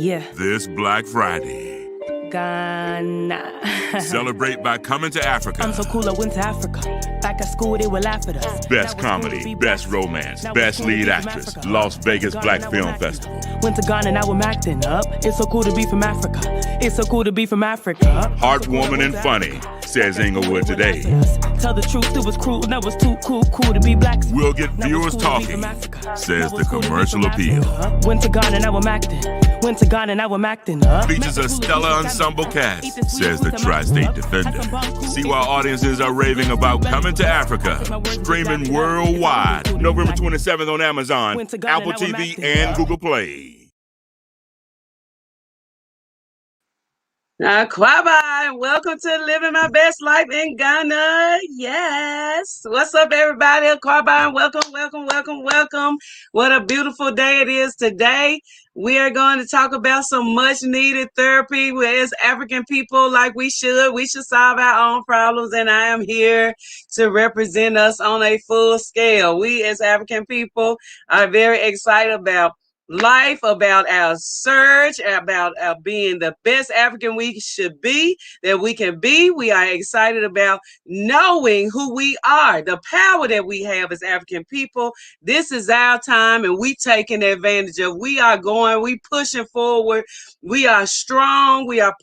This Black Friday. Ghana. Celebrate by coming to Africa. I'm so cool, I went to Africa. Back at school, they would laugh at us. Best comedy, best romance, best lead actress, Las Vegas Black Film Festival. Went to Ghana, now I'm acting up. It's so cool to be from Africa. It's so cool to be from Africa. Heartwarming and funny, says Inglewood today. Tell the truth, it was cruel. That was too cool to be black. We'll get viewers talking, says the commercial appeal. Went to Ghana, now I'm acting. Went to Ghana, now I'm acting up. Features a stellar ensemble cast, says the Tri-State Defender. See why audiences are raving about coming to Africa. Streaming worldwide, November 27th on Amazon, Apple TV, and Google Play. Kwaba, welcome to Living My Best Life in Ghana. Yes. What's up, everybody? Kwaba, welcome. What a beautiful day it is today. We are going to talk about some much needed therapy. As African people, like we should solve our own problems, and I am here to represent us on a full scale. We as African people are very excited about life, about our surge, about our being the best African we should be, that we can be. We are excited about knowing who we are, the power that we have as African people. This is our time, and we taking advantage of. We are going, we pushing forward. We are strong. We are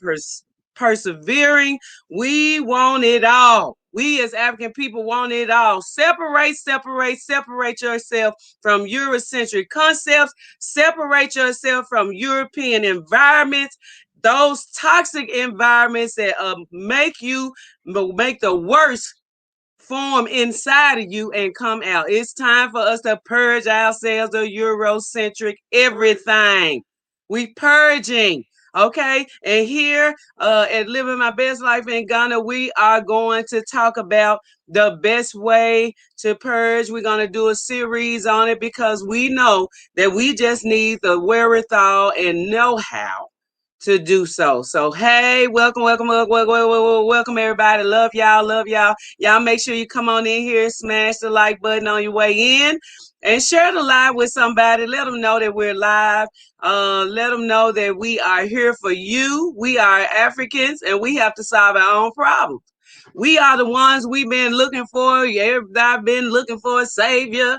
persevering. We want it all. We as African people want it all. Separate yourself from Eurocentric concepts. Separate yourself from European environments, those toxic environments that make the worst form inside of you and come out. It's time for us to purge ourselves of Eurocentric everything. We purging. Okay, and here at Living My Best Life in Ghana, we are going to talk about the best way to purge. We're going to do a series on it because we know that we just need the wherewithal and know-how to do so. So, hey, welcome, everybody. Love y'all. Y'all make sure you come on in here, smash the like button on your way in, and share the live with somebody. Let them know that we're live. Let them know that we are here for you. We are Africans, and we have to solve our own problems. We are the ones we've been looking for. Everybody been looking for a savior.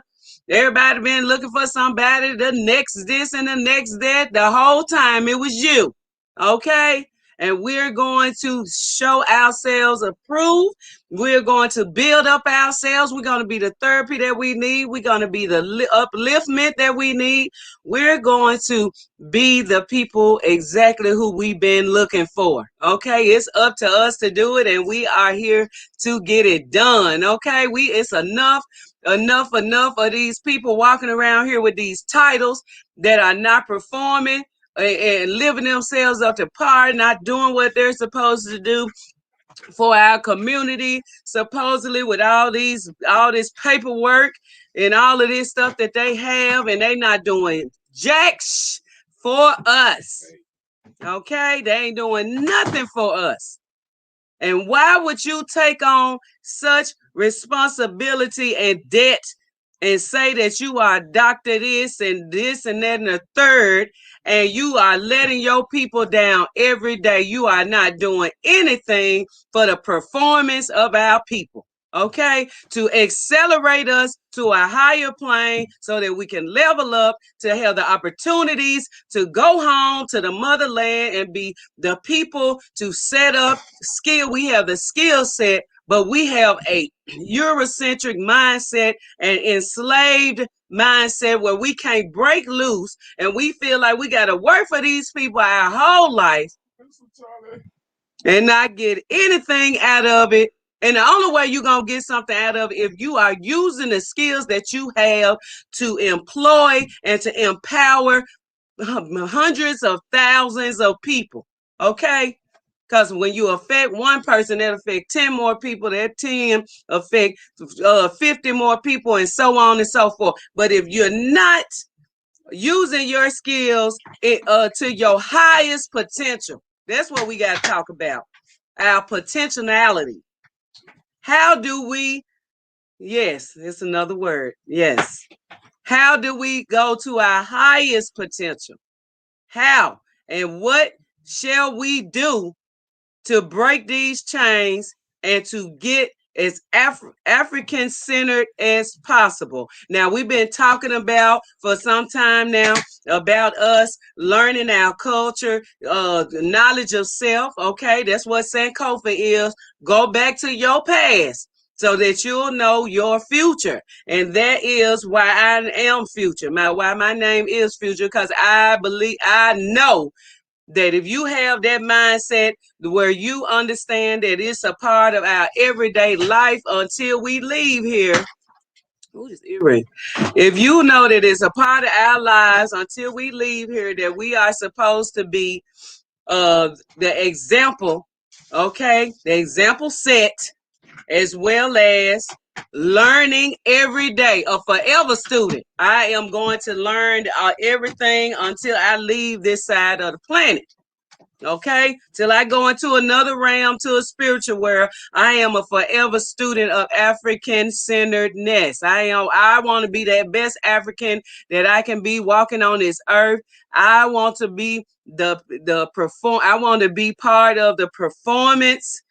Everybody been looking for somebody, the next this and the next that. The whole time it was you. Okay? And we're going to show ourselves approved. We're going to build up ourselves. We're going to be the therapy that we need. We're going to be the upliftment that we need. We're going to be the people exactly who we've been looking for. Okay, it's up to us to do it, and we are here to get it done. Okay, it's enough of these people walking around here with these titles that are not performing and living themselves up to par, not doing what they're supposed to do for our community, supposedly with all this paperwork and all of this stuff that they have, and they not doing jack for us. Okay, they ain't doing nothing for us. And why would you take on such responsibility and debt and say that you are Dr. this and that and the third, and you are letting your people down every day? You are not doing anything for the performance of our people, okay? To accelerate us to a higher plane so that we can level up, to have the opportunities to go home to the motherland and be the people to set up skill. We have the skill set, but we have a Eurocentric mindset and enslaved mindset where we can't break loose, and we feel like we got to work for these people our whole life and not get anything out of it. And the only way you're going to get something out of it if you are using the skills that you have to employ and to empower hundreds of thousands of people, okay? Because when you affect one person, that affect 10 more people, that 10 affect 50 more people, and so on and so forth. But if you're not using your skills to your highest potential, that's what we got to talk about, our potentiality. How do we, yes, it's another word, yes. How do we go to our highest potential? How? And what shall we do to break these chains and to get as African centered as possible? Now, we've been talking about for some time now about us learning our culture, knowledge of self. Okay, that's what Sankofa is. Go back to your past so that you'll know your future. And that is why I am future. Why my name is future, because I know that if you have that mindset where you understand that it's a part of our everyday life until we leave here. If you know that it's a part of our lives until we leave here, that we are supposed to be the example, okay, the example set, as well as learning every day, a forever student. I am going to learn everything until I leave this side of the planet. Okay, till I go into another realm, to a spiritual world. I am a forever student of African centeredness. I want to be that best African that I can be walking on this earth. I want to be I want to be part of the performance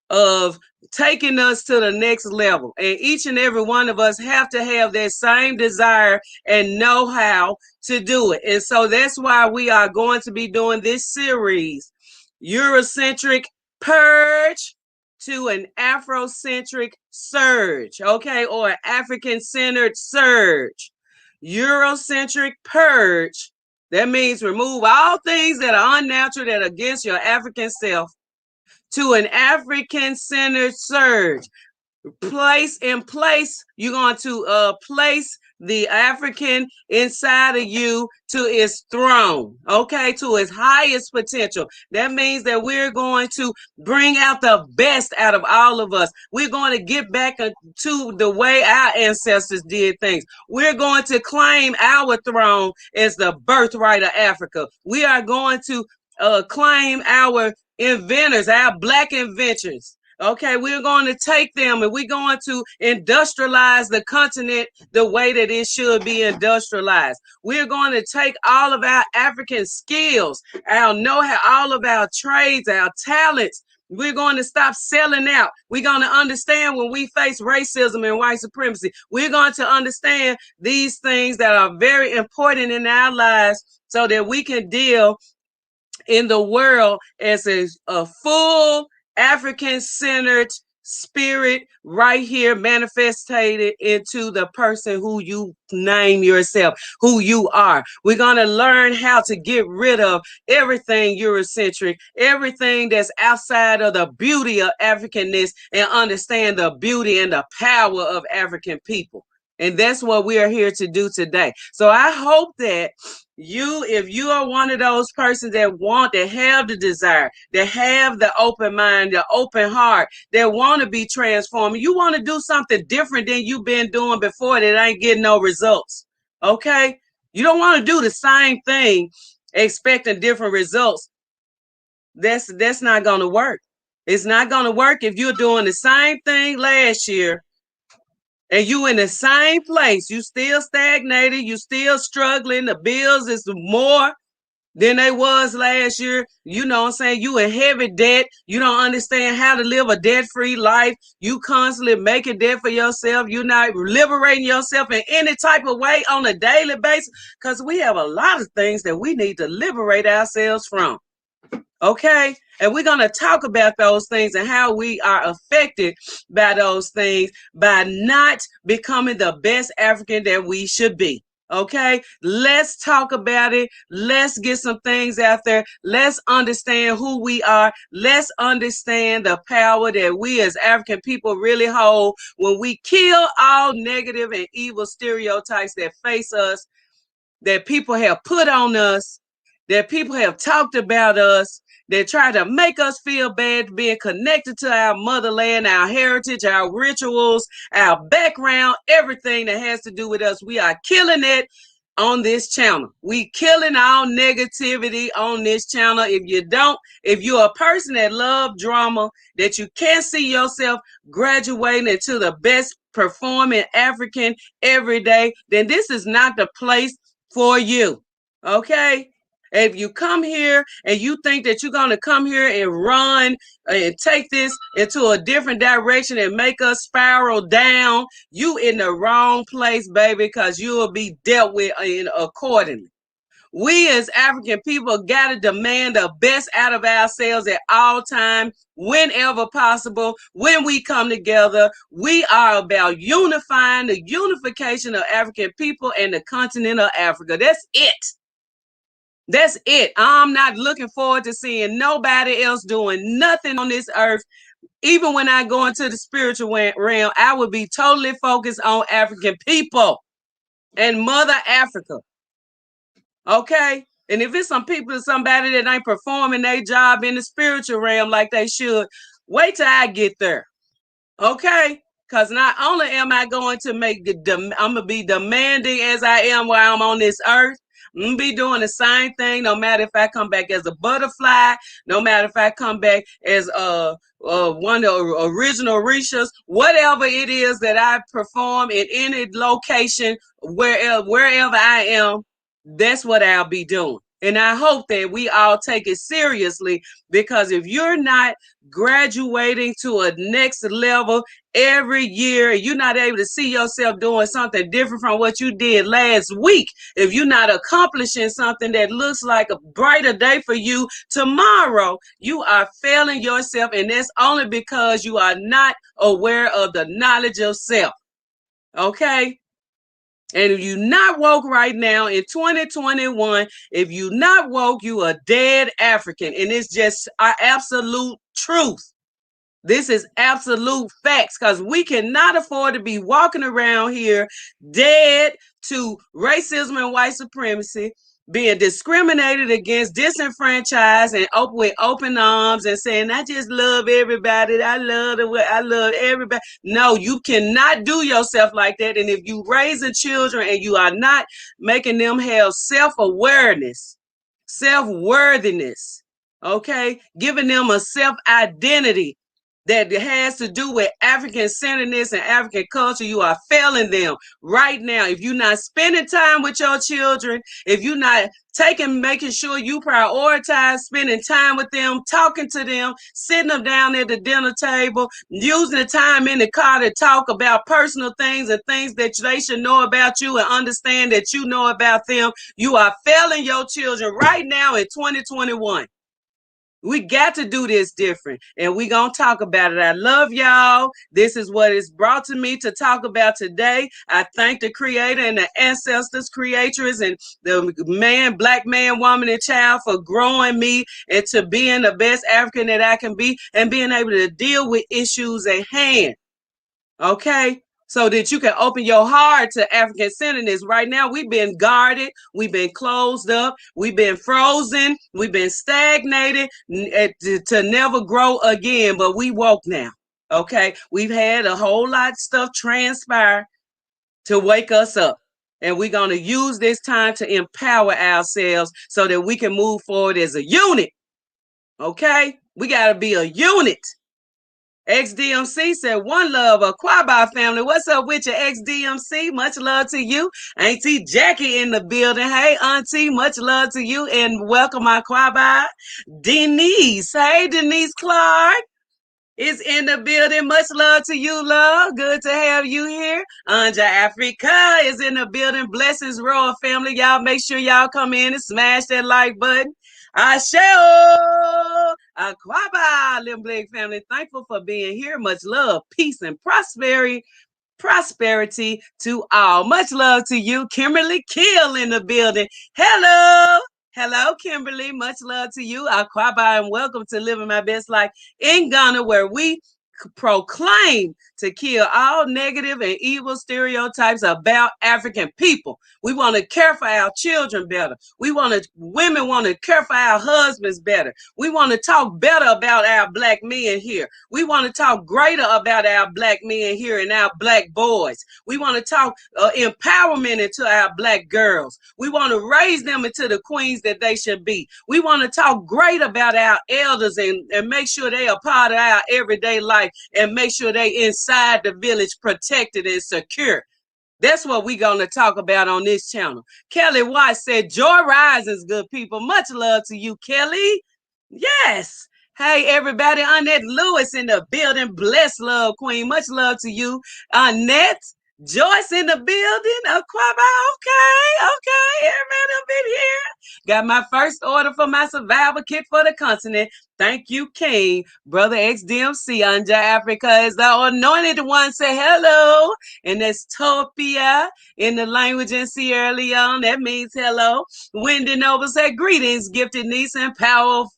of taking us to the next level. And each and every one of us have to have that same desire and know how to do it. And so that's why we are going to be doing this series, Eurocentric Purge to an Afrocentric Surge, okay, or an African-centered surge. Eurocentric Purge, that means remove all things that are unnatural, that are against your African self, to an African-centered surge. You're going to place the African inside of you to its throne, okay, to its highest potential. That means that we're going to bring out the best out of all of us. We're going to get back to the way our ancestors did things. We're going to claim our throne as the birthright of Africa. We are going to claim our inventors, our Black inventions. Okay, we're going to take them and we're going to industrialize the continent the way that it should be industrialized. We're going to take all of our African skills, our know-how, all of our trades, our talents. We're going to stop selling out. We're going to understand when we face racism and white supremacy. We're going to understand these things that are very important in our lives so that we can deal in the world as a full African-centered spirit right here manifested into the person who you name yourself, who you are. We're going to learn how to get rid of everything Eurocentric, everything that's outside of the beauty of Africanness, and understand the beauty and the power of African people. And that's what we are here to do today. So I hope that if you are one of those persons that have the desire, that have the open mind, the open heart, that want to be transformed, you want to do something different than you've been doing before that ain't getting no results. Okay? You don't want to do the same thing expecting different results. That's not going to work. It's not going to work if you're doing the same thing last year and you in the same place. You still stagnated. You still struggling. The bills is more than they was last year. You know what I'm saying? You in heavy debt. You don't understand how to live a debt-free life. You constantly making debt for yourself. You're not liberating yourself in any type of way on a daily basis, because we have a lot of things that we need to liberate ourselves from. Okay? And we're going to talk about those things and how we are affected by those things by not becoming the best African that we should be. Okay, let's talk about it. Let's get some things out there. Let's understand who we are. Let's understand the power that we as African people really hold when we kill all negative and evil stereotypes that face us, that people have put on us, that people have talked about us, that try to make us feel bad being connected to our motherland, our heritage, our rituals, our background, everything that has to do with us. We are killing it on this channel. We killing all negativity on this channel. If you're a person that love drama, that you can't see yourself graduating into the best performing African every day, then this is not the place for you. Okay? If you come here and you think that you're going to come here and run and take this into a different direction and make us spiral down, you in the wrong place, baby, because you will be dealt with accordingly. We as African people got to demand the best out of ourselves at all times, whenever possible. When we come together, we are about unifying the unification of African people and the continent of Africa. That's it. That's it. I'm not looking forward to seeing nobody else doing nothing on this earth. Even when I go into the spiritual realm, I would be totally focused on African people and Mother Africa. Okay? And if it's some people, somebody that ain't performing their job in the spiritual realm like they should, wait till I get there. Okay? Because not only am I going to I'm going to be demanding as I am while I'm on this earth, I'm going to be doing the same thing no matter if I come back as a butterfly, no matter if I come back as one of the original Rishas, whatever it is that I perform in any location, wherever I am, that's what I'll be doing. And I hope that we all take it seriously, because if you're not graduating to a next level every year, you're not able to see yourself doing something different from what you did last week, if you're not accomplishing something that looks like a brighter day for you tomorrow, you are failing yourself. And that's only because you are not aware of the knowledge of self. Okay? And if you're not woke right now in 2021, if you're not woke, you are dead African. And it's just our absolute truth. This is absolute facts, because we cannot afford to be walking around here dead to racism and white supremacy, being discriminated against, disenfranchised, and with open arms and saying, I just love everybody. I love everybody. No, you cannot do yourself like that. And if you raising children and you are not making them have self-awareness, self-worthiness, okay, giving them a self-identity that has to do with African centeredness and African culture, you are failing them right now. If you're not spending time with your children, if you're not making sure you prioritize spending time with them, talking to them, sitting them down at the dinner table, using the time in the car to talk about personal things and things that they should know about you and understand that you know about them, you are failing your children right now in 2021. We got to do this different, and we gonna talk about it. I love y'all. This is what is brought to me to talk about today. I thank the creator and the ancestors, creators, and the man, black man, woman, and child for growing me into being the best African that I can be and being able to deal with issues at hand. Okay? So that you can open your heart to African centeredness. Right now, we've been guarded, we've been closed up, we've been frozen, we've been stagnated to never grow again. But we woke now. Okay, we've had a whole lot of stuff transpire to wake us up. And we're going to use this time to empower ourselves so that we can move forward as a unit. Okay, we got to be a unit. XDMC said, one love, a Quaba family. What's up with your XDMC? Much love to you. Auntie Jackie in the building. Hey, Auntie, much love to you. And welcome, my Quaba. Denise. Hey, Denise Clark is in the building. Much love to you, love. Good to have you here. Anja Africa is in the building. Blessings, Royal family. Y'all make sure y'all come in and smash that like button. Asheo, Aquaba, Lim Blake family. Thankful for being here. Much love, peace, and prosperity to all. Much love to you. Kimberly Kill in the building. Hello, Kimberly. Much love to you. Aquaba, and welcome to Living My Best Life in Ghana, where we proclaim to kill all negative and evil stereotypes about African people. We want to care for our children better. Women want to care for our husbands better. We want to talk better about our black men here. We want to talk greater about our black men here and our black boys. We want to talk empowerment into our black girls. We want to raise them into the queens that they should be. We want to talk great about our elders and make sure they are part of our everyday life and make sure they inside the village protected and secure. That's what we're going to talk about on this channel. Kelly White said, Joy Risings, good people. Much love to you, Kelly. Yes. Hey, everybody. Annette Lewis in the building. Bless love, Queen. Much love to you. Annette. Joyce in the building. Aquaba. Okay. Everybody up in here. Got my first order for my survival kit for the continent. Thank you, King. Brother XDMC under Africa is the anointed one. Say hello. And that's Topia in the language in Sierra Leone. That means hello. Wendy Noble said, greetings, gifted niece and powerful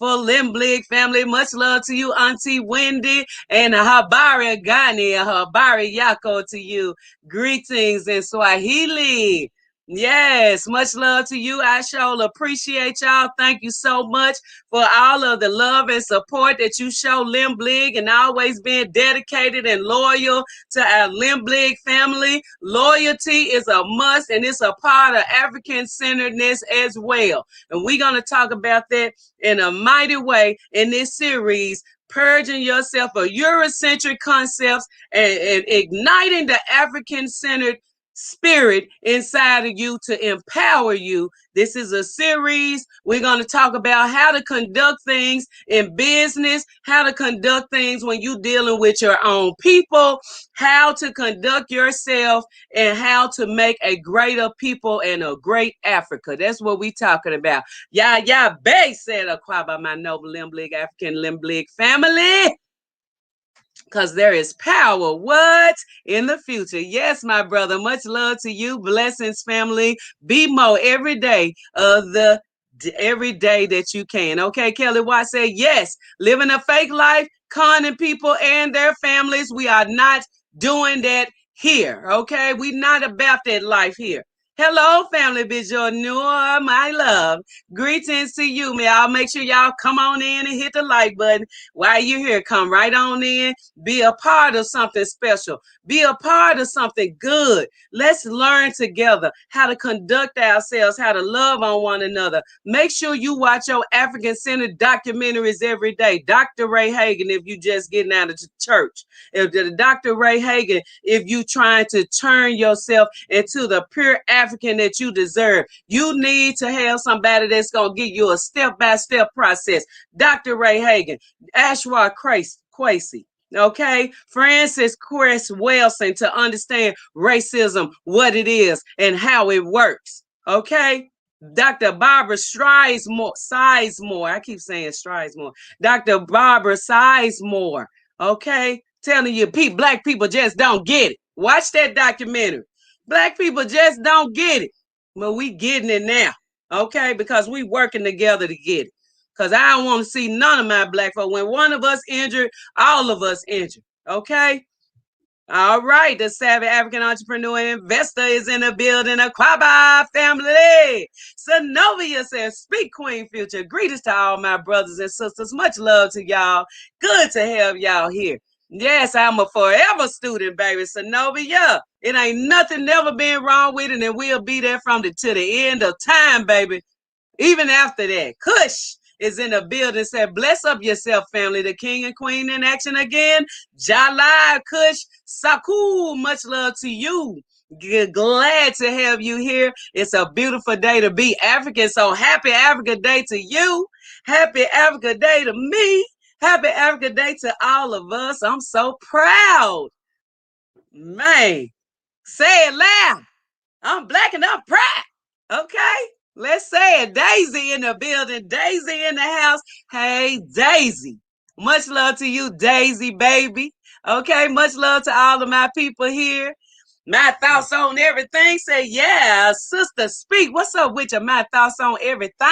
Limblig family. Much love to you, Auntie Wendy, and Habari Ghani, Habari Yako to you. Greetings in Swahili. Yes, much love to you. I sure appreciate y'all. Thank you so much for all of the love and support that you show Limblig and always being dedicated and loyal to our Limblig family. Loyalty is a must, and it's a part of African-centeredness as well. And we're going to talk about that in a mighty way in this series, Purging Yourself of Eurocentric Concepts and igniting the African-centered spirit inside of you to empower you. This is a series. We're going to talk about how to conduct things in business, how to conduct things when you're dealing with your own people, how to conduct yourself, and how to make a greater people and a great Africa. That's what we're talking about. Yeah, Bay said, acquired by my noble Limblig, African Limblig family. Because there is power, what? In the future. Yes, my brother. Much love to you. Blessings, family. Be more every day of every day that you can. Okay, Kelly White said, yes, living a fake life, conning people and their families. We are not doing that here. Okay, we're not about that life here. Hello, family. Bijou my love. Greetings to you, man. I'll make sure y'all come on in and hit the like button while you're here. Come right on in. Be a part of something special. Be a part of something good. Let's learn together how to conduct ourselves, how to love on one another. Make sure you watch your African-centered documentaries every day. Dr. Ray Hagan, if you just getting out of the church. If Dr. Ray Hagan, if you trying to turn yourself into the pure African that you deserve, you need to have somebody that's going to give you a step-by-step process. Dr. Ray Hagan, Ashwa Kwesi. Okay, Francis Chris Wilson to understand racism, what it is, and how it works. Okay, Dr. Barbara Sizemore. I keep saying Sizemore. Dr. Barbara Sizemore. Okay, telling you, black people just don't get it. Watch that documentary. Black people just don't get it, but we getting it now. Okay, because we working together to get it. Because I don't want to see none of my black folk. When one of us injured, all of us injured. Okay? All right. The savvy African entrepreneur and investor is in the building. Aquaba family. Sonovia says, speak Queen Future. Greetings to all my brothers and sisters. Much love to y'all. Good to have y'all here. Yes, I'm a forever student, baby. Sonovia. It ain't nothing never been wrong with it, and we'll be there to the end of time, baby. Even after that. Kush is in the building. Said, bless up yourself, family. The king and queen in action again. Jalai, Kush, Saku, much love to you. Glad to have you here. It's a beautiful day to be African. So happy Africa Day to you. Happy Africa Day to me. Happy Africa Day to all of us. I'm so proud. Man, say it loud. I'm black and I'm proud. Okay? Let's say it. Daisy in the building. Daisy in the house. Hey, Daisy. Much love to you, Daisy, baby. Okay, much love to all of my people here. My thoughts on everything. Say, yeah, sister, speak. What's up with you? My thoughts on everything?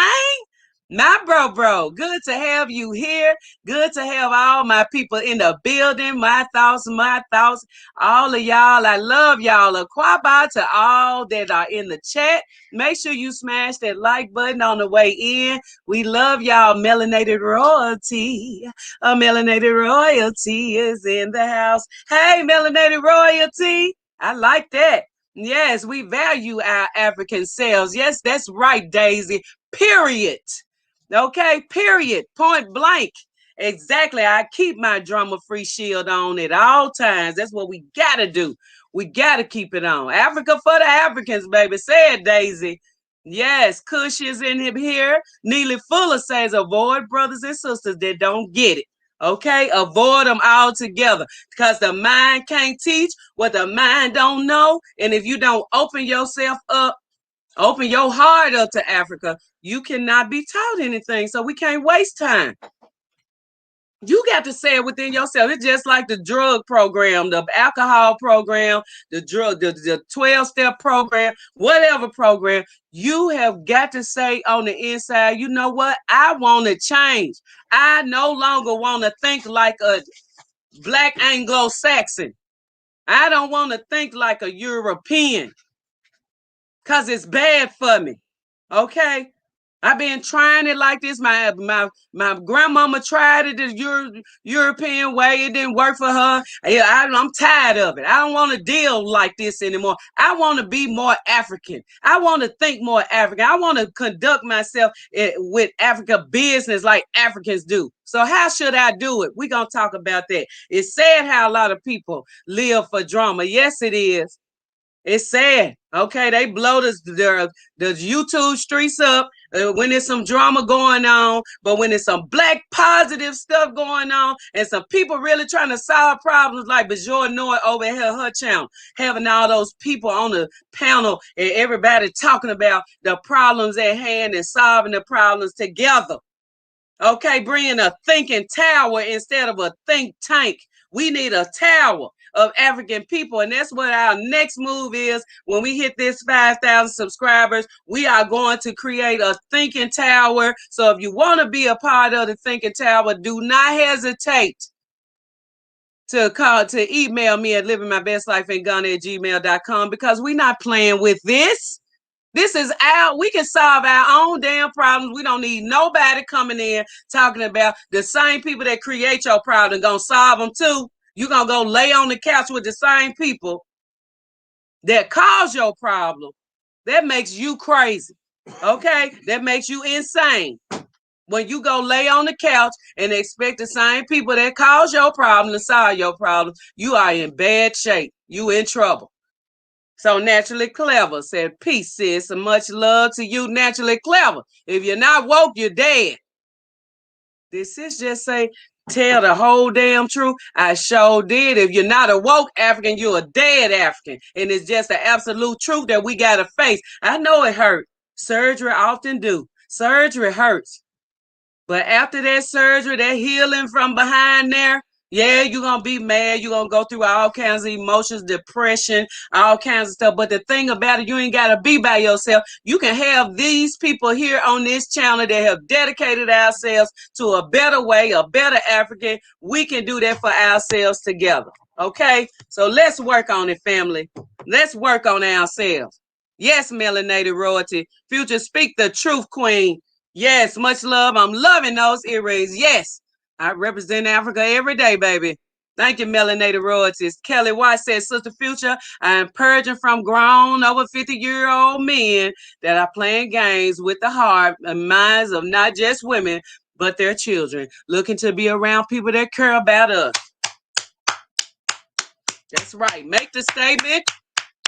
My bro, good to have you here. Good to have all my people in the building. My thoughts, all of y'all. I love y'all. Aquaba to all that are in the chat. Make sure you smash that like button on the way in. We love y'all. Melanated royalty. Melanated royalty is in the house. Hey, melanated royalty. I like that. Yes, we value our African selves. Yes, that's right, Daisy. Period. Okay, period. Point blank. Exactly. I keep my drama-free shield on at all times. That's what we got to do. We got to keep it on. Africa for the Africans, baby. Say it, Daisy. Yes, Kush is in here. Neely Fuller says, avoid brothers and sisters that don't get it. Okay, avoid them all together because the mind can't teach what the mind don't know. And if you don't open yourself up, open your heart up to Africa, you cannot be taught anything. So we can't waste time. You got to say it within yourself. It's just like the drug program, the alcohol program, the 12-step program, whatever program. You have got to say on the inside, you know what? I want to change. I no longer want to think like a Black Anglo-Saxon. I don't want to think like a European because it's bad for me. Okay? I've been trying it like this. My grandmama tried it the European way. It didn't work for her. I'm tired of it. I don't want to deal like this anymore. I want to be more African. I want to think more African. I want to conduct myself with Africa business like Africans do. So how should I do it? We're going to talk about that. It's sad how a lot of people live for drama. Yes, it is. It's sad. Okay, they blow the YouTube streets up when there's some drama going on, but when there's some Black positive stuff going on and some people really trying to solve problems like Bajor Noy over here, her channel, having all those people on the panel and everybody talking about the problems at hand and solving the problems together. Okay, bringing a thinking tower instead of a think tank. We need a tower of African people. And that's what our next move is. When we hit this 5,000 subscribers, we are going to create a thinking tower. So if you want to be a part of the thinking tower, do not hesitate to email me at livingmybestlifeingghana@gmail.com because we're not playing with this. This is we can solve our own damn problems. We don't need nobody coming in talking about the same people that create your problem gonna solve them too. You're gonna go lay on the couch with the same people that cause your problem. That makes you crazy. Okay? That makes you insane. When you go lay on the couch and expect the same people that cause your problem to solve your problem, you are in bad shape. You in trouble. So Naturally Clever said, peace, sis, and much love to you, Naturally Clever. If you're not woke, you're dead. This is just say, tell the whole damn truth. I sure did. If you're not a woke African, you're a dead African. And it's just the absolute truth that we got to face. I know it hurt. Surgery often do. Surgery hurts. But after that surgery, that healing from behind there, yeah, you're going to be mad. You're going to go through all kinds of emotions, depression, all kinds of stuff. But the thing about it, you ain't got to be by yourself. You can have these people here on this channel that have dedicated ourselves to a better way, a better African. We can do that for ourselves together. Okay? So let's work on it, family. Let's work on ourselves. Yes, melanated royalty. Future, speak the truth, queen. Yes, much love. I'm loving those earrings. Yes. I represent Africa every day, baby. Thank you, melanated royalties. Kelly White says, Sister Future, I am purging from grown over 50-year-old men that are playing games with the heart and minds of not just women, but their children, looking to be around people that care about us. That's right. Make the statement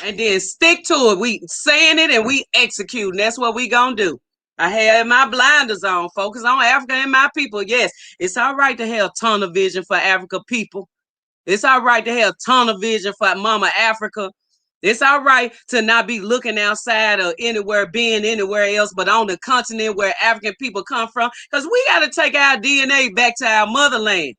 and then stick to it. We saying it and we executing. That's what we gonna do. I had my blinders on, focus on Africa and my people. Yes, it's all right to have tunnel vision for Africa people. It's all right to have tunnel vision for Mama Africa. It's all right to not be looking outside or anywhere, being anywhere else, but on the continent where African people come from, because we got to take our DNA back to our motherland.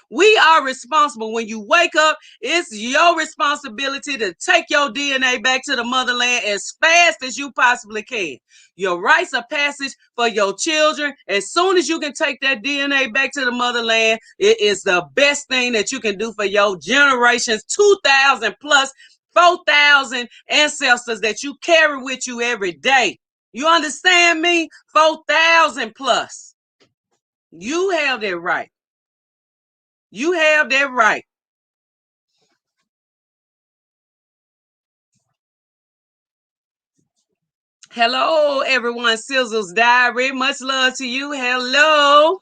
We are responsible. When you wake up, it's your responsibility to take your DNA back to the motherland as fast as you possibly can. Your rites of passage for your children, as soon as you can take that DNA back to the motherland, it is the best thing that you can do for your generations, 2,000 plus 4,000 ancestors that you carry with you every day. You understand me? 4,000 plus. You have that right. You have that right. Hello, everyone. Sizzle's Diary. Much love to you. Hello.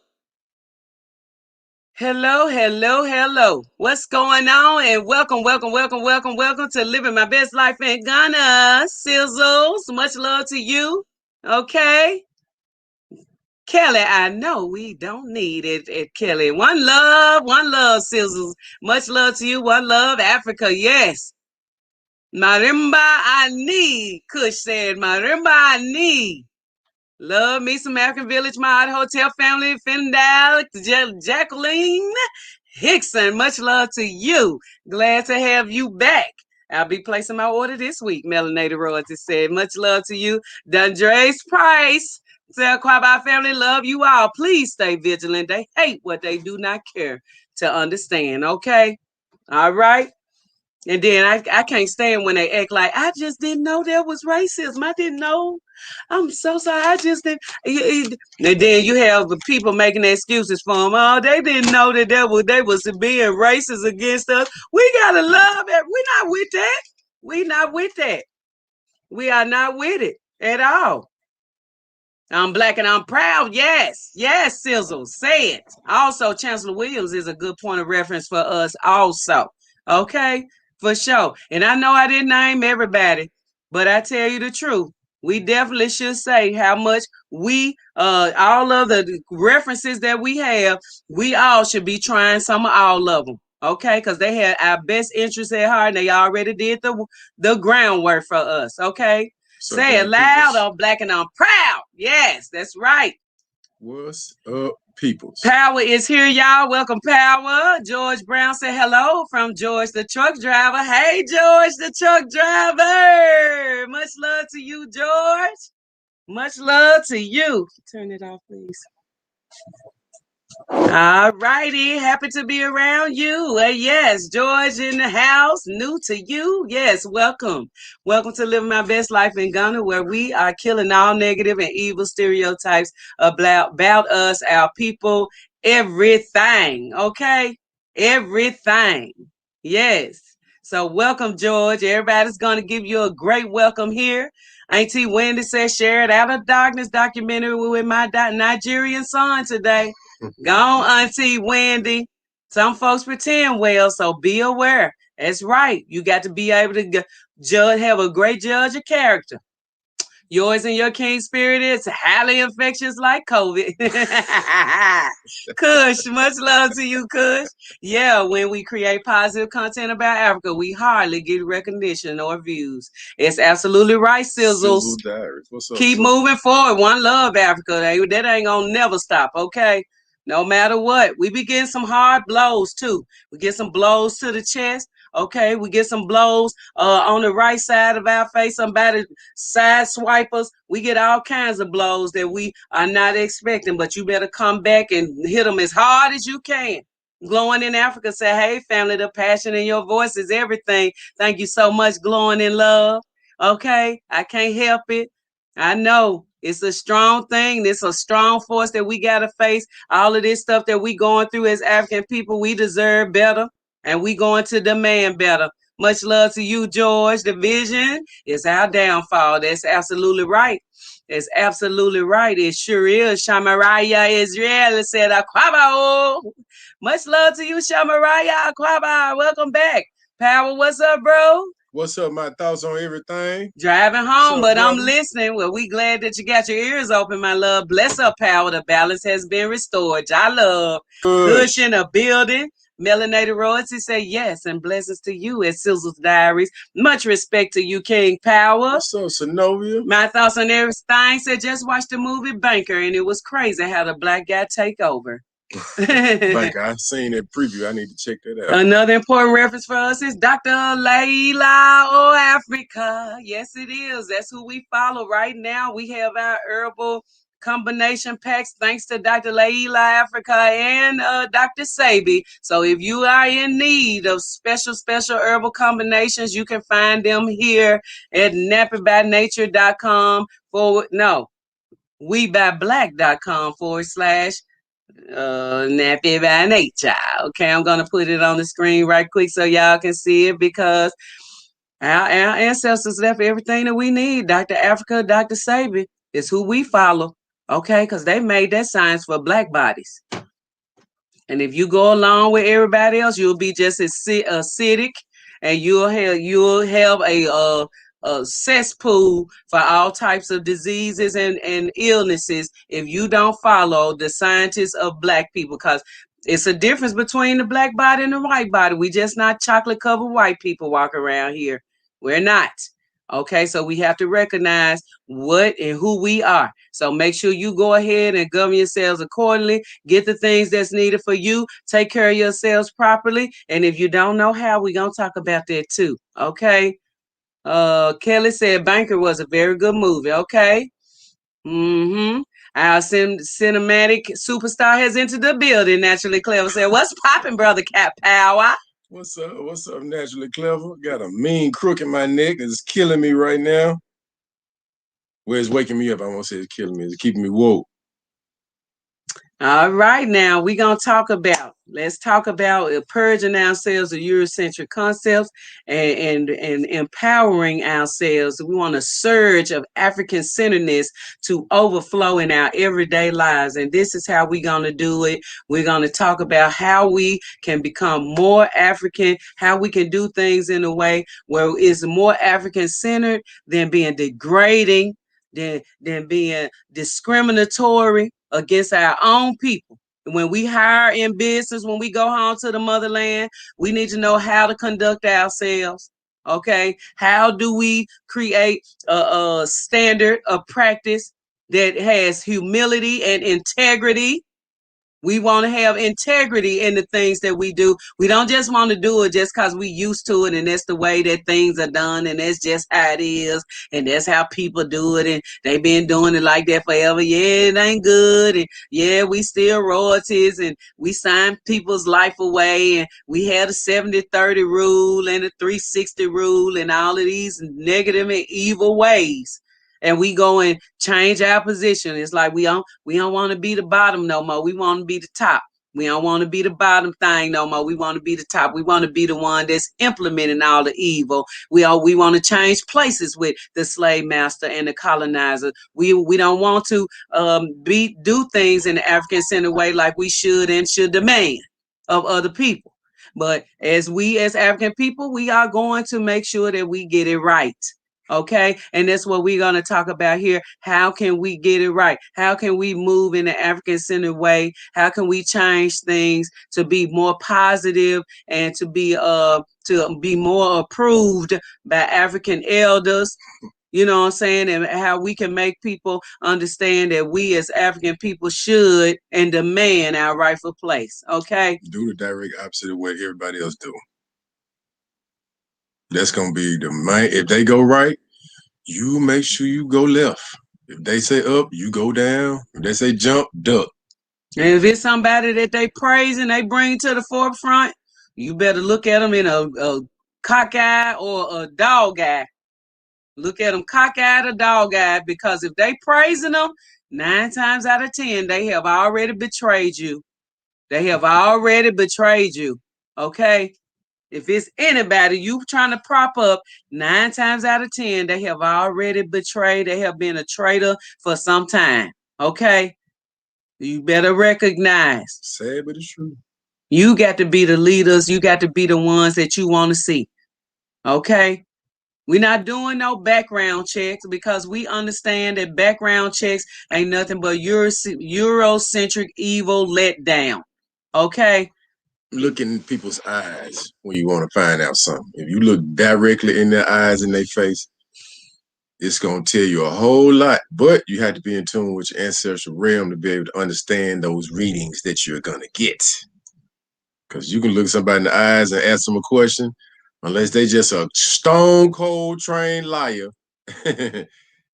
Hello, hello, hello. What's going on? And welcome to Living My Best Life in Ghana. Sizzles, much love to you. Okay. Kelly, I know we don't need it, Kelly. One love, Sizzles. Much love to you. One love, Africa. Yes. Marimba I need, Kush said. Marimba I need. Love me some African Village Mod Hotel family, Fendal, Jacqueline Hickson. Much love to you. Glad to have you back. I'll be placing my order this week, Melanated Royalty said. Much love to you. Dundre's Price. Tell Quabai family, love you all. Please stay vigilant. They hate what they do not care to understand. Okay? All right? And then I can't stand when they act like, I just didn't know there was racism. I didn't know. I'm so sorry. I just didn't. And then you have the people making excuses for them. Oh, they didn't know that they was being racist against us. We gotta love it. We're not with that. We not with that. We are not with it at all. I'm black and I'm proud. Yes. Yes, Sizzle. Say it. Also, Chancellor Williams is a good point of reference for us also. Okay? For sure. And I know I didn't name everybody, but I tell you the truth. We definitely should say how much all of the references that we have, we all should be trying some of all of them. Okay? Because they had our best interests at heart and they already did the groundwork for us. Okay? So say it loud, I'm black and I'm proud. Yes, that's right. What's up, peoples? Power is here, y'all. Welcome, Power. George Brown said hello from George the truck driver. Hey, George the truck driver. Much love to you, George. Much love to you. Turn it off, please. All righty. Happy to be around you. Yes, George in the house. New to you. Yes, welcome. Welcome to Living My Best Life in Ghana, where we are killing all negative and evil stereotypes about us, our people, everything. Okay? Everything. Yes. So welcome, George. Everybody's going to give you a great welcome here. Auntie Wendy says, share it Out of Darkness documentary with my Nigerian son today. Go on, Auntie Wendy. Some folks pretend well, so be aware. That's right. You got to be able to judge, have a great judge of character. Yours and your king spirit is highly infectious like COVID. Kush, much love to you, Kush. Yeah, when we create positive content about Africa, we hardly get recognition or views. It's absolutely right, Sizzles. What's up, Keep moving forward. One love, Africa. That ain't gonna never stop, okay? No matter what. We be getting some hard blows, too. We get some blows to the chest. Okay, we get some blows on the right side of our face, somebody side swipers. We get all kinds of blows that we are not expecting, but you better come back and hit them as hard as you can. Glowing in Africa say, hey, family, the passion in your voice is everything. Thank you so much, Glowing in Love. Okay, I can't help it. I know it's a strong thing. It's a strong force that we got to face. All of this stuff that we going through as African people, we deserve better. And we going to demand better. Much love to you, George. The vision is our downfall. That's absolutely right. It's absolutely right. It sure is. Shamaraya Israel said, Akwaba. Much love to you, Shamaraya Akwaba. Welcome back. Power, what's up, bro? What's up? My thoughts on everything? Driving home, but I'm listening. Well, we glad that you got your ears open, my love. Bless up, Power. The balance has been restored. I love. Push in a building. Melanated Royalty say yes, and blessings to you at Sizzle's Diaries. Much respect to you, King Power. What's up, Synovia? My thoughts on everything said just watched the movie Banker, and it was crazy how the black guy take over. Like I seen that preview. I need to check that out. Another important reference for us is Dr. Layla O Africa. Yes, it is. That's who we follow right now. We have our herbal combination packs thanks to Dr. Layla Africa and Dr. Sabi. So if you are in need of special herbal combinations, you can find them here at nappybynature.com webyBlack.com/ nappy by nature. Okay, I'm gonna put it on the screen right quick so y'all can see it because our ancestors left everything that we need. Dr. Africa, Dr. Sabi is who we follow. Okay, because they made that science for black bodies. And if you go along with everybody else, you'll be just as acidic, and you'll have a cesspool for all types of diseases and illnesses if you don't follow the scientists of black people. Because it's a difference between the black body and the white body. We just not chocolate covered white people walk around here. We're not. Okay, so we have to recognize what and who we are. So make sure you go ahead and govern yourselves accordingly. Get the things that's needed for you. Take care of yourselves properly. And if you don't know how, we're gonna talk about that too. Okay. Kelly said Banker was a very good movie. Okay. Mm-hmm. Our cinematic superstar has entered the building. Naturally Clever said, "What's popping, brother Cat Power?" What's up? What's up, Naturally Clever? Got a mean crook in my neck that's killing me right now. Well, it's waking me up. I won't say it's killing me. It's keeping me woke. All right, now let's talk about purging ourselves of Eurocentric concepts and empowering ourselves. We want a surge of African centeredness to overflow in our everyday lives. And this is how we're going to do it. We're going to talk about how we can become more African, how we can do things in a way where it's more African centered than being degrading, than being discriminatory against our own people. When we hire in business, when we go home to the motherland, we need to know how to conduct ourselves. Okay, how do we create a standard of practice that has humility and integrity? We want to have integrity in the things that we do. We don't just want to do it just because we used to it and that's the way that things are done and that's just how it is and that's how people do it and they've been doing it like that forever. Yeah, it ain't good. And yeah, we still royalties and we sign people's life away and we had a 70-30 rule and a 360 rule and all of these negative and evil ways. And we go and change our position. It's like we don't want to be the bottom no more. We want to be the top. We don't want to be the bottom thing no more. We want to be the top. We want to be the one that's implementing all the evil. We want to change places with the slave master and the colonizer. We don't want to do things in the African centered way like we should and should demand of other people. But as African people, we are going to make sure that we get it right. Okay, and that's what we're going to talk about here. How can we get it right? How can we move in the African-centered way? How can we change things to be more positive and to be more approved by African elders? You know what I'm saying? And how we can make people understand that we as African people should and demand our rightful place. Okay, do the direct opposite of what everybody else do. That's gonna be the main. If they go right, you make sure you go left. If they say up, you go down. If they say jump, duck. And if it's somebody that they praise and they bring to the forefront, you better look at them in a cockeye or a dog eye. Look at them cockeyed or dog eyed, because if they praising them, 9 times out of 10, they have already betrayed you. They have already betrayed you. Okay. If it's anybody you trying to prop up, 9 times out of 10, they have already betrayed. They have been a traitor for some time. Okay? You better recognize. Sad, but it's true. You got to be the leaders. You got to be the ones that you want to see. Okay? We're not doing no background checks because we understand that background checks ain't nothing but Eurocentric evil let down. Okay? Look in people's eyes when you want to find out something. If you look directly in their eyes and their face, it's going to tell you a whole lot. But you have to be in tune with your ancestral realm to be able to understand those readings that you're going to get. Because you can look somebody in the eyes and ask them a question, unless they just a stone cold trained liar.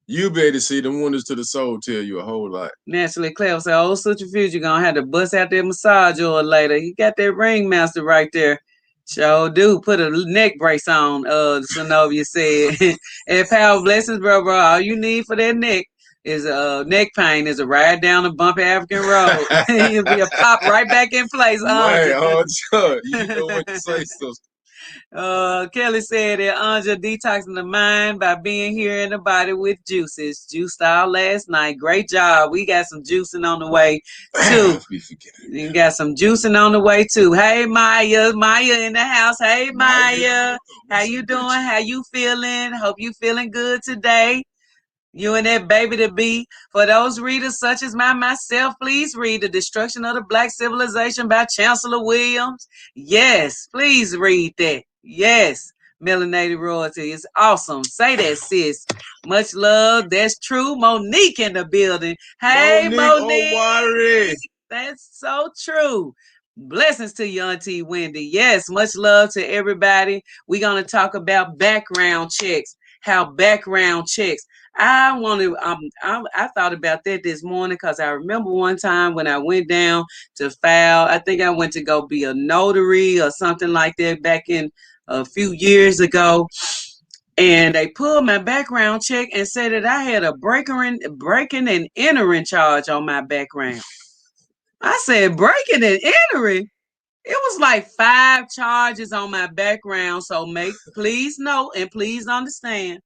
You be able to see the wonders to the soul tell you a whole lot. Naturally Clever said, "Oh, such a future, you're gonna have to bust out that massage oil later." You got that ringmaster right there. Sure do. Put a neck brace on, Synovia said. And power blessings, bro. All you need for that neck is neck pain is a ride down a bumpy African road. You'll be a pop right back in place. Man, you know what to say, sister. Kelly said that Anja detoxing the mind by being here in the body with juices. Juiced all last night. Great job. We got some juicing on the way too. You got some juicing on the way too. Hey Maya, Maya in the house. Hey Maya, how you doing? How you feeling? Hope you feeling good today. You and that baby to be. For those readers such as myself, please read The Destruction of the Black Civilization by Chancellor Williams. Yes, please read that. Yes, Melanated Royalty is awesome. Say that, sis. Much love. That's true. Monique in the building. Hey, Monique. That's so true. Blessings to you, Auntie Wendy. Yes, much love to everybody. We're going to talk about background checks. How background checks. I want to. I thought about that this morning because I remember one time when I went down to file. I think I went to go be a notary or something like that back in a few years ago, and they pulled my background check and said that I had a breaking and entering charge on my background. I said breaking and entering. It was like 5 charges on my background. So please note and please understand.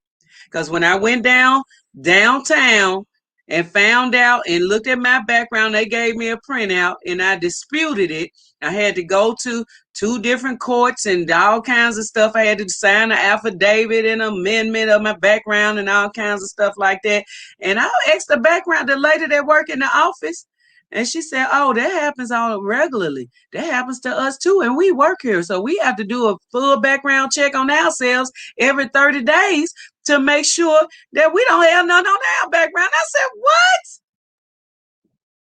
Because when I went downtown and found out and looked at my background, they gave me a printout and I disputed it. I had to go to 2 different courts and all kinds of stuff. I had to sign an affidavit and amendment of my background and all kinds of stuff like that. And I asked the lady that worked in the office. And she said, oh, that happens all regularly. That happens to us too. And we work here. So we have to do a full background check on ourselves every 30 days to make sure that we don't have none on our background. I said, what?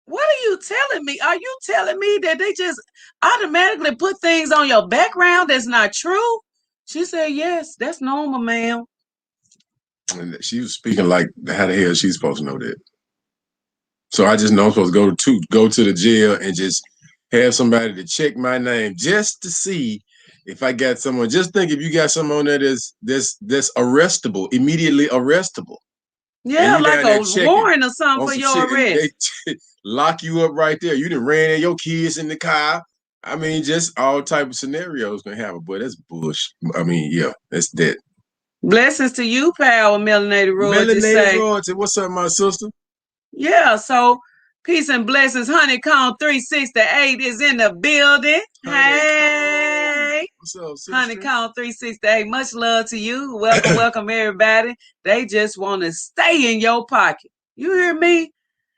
What are you telling me? Are you telling me that they just automatically put things on your background that's not true? She said, yes, that's normal, ma'am. And she was speaking like, how the hell is she supposed to know that? So I just know I'm supposed to go to the jail and just have somebody to check my name just to see if I got someone. Just think if you got someone on there that's arrestable, immediately arrestable. Yeah, like a warrant or something for your arrest. They lock you up right there. You done ran your kids in the car. I mean, just all type of scenarios can happen. Boy, that's bullshit. I mean, yeah, that's that. Blessings to you, pal, Melanated Royalty. Melanated Royalty. What's up, my sister? Yeah, so peace and blessings. Honeycomb 368 is in the building. Hey. What's up, sister? Honeycomb 368. Much love to you. Welcome, welcome, everybody. They just want to stay in your pocket. You hear me?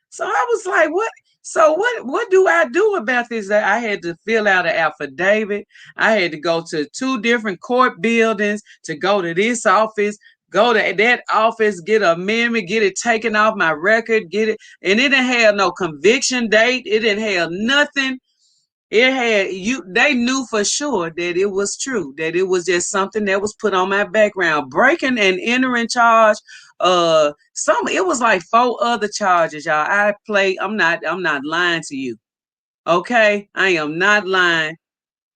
So I was like, what? So what do I do about this? I had to fill out an affidavit. I had to go to 2 different court buildings to go to this office, go to that office, get an amendment, get it taken off my record, get it. And it didn't have no conviction date. It didn't have nothing. It had they knew for sure that it was true, that it was just something that was put on my background. Breaking and entering charge. It was like 4 other charges, y'all. I'm not lying to you. Okay, I am not lying.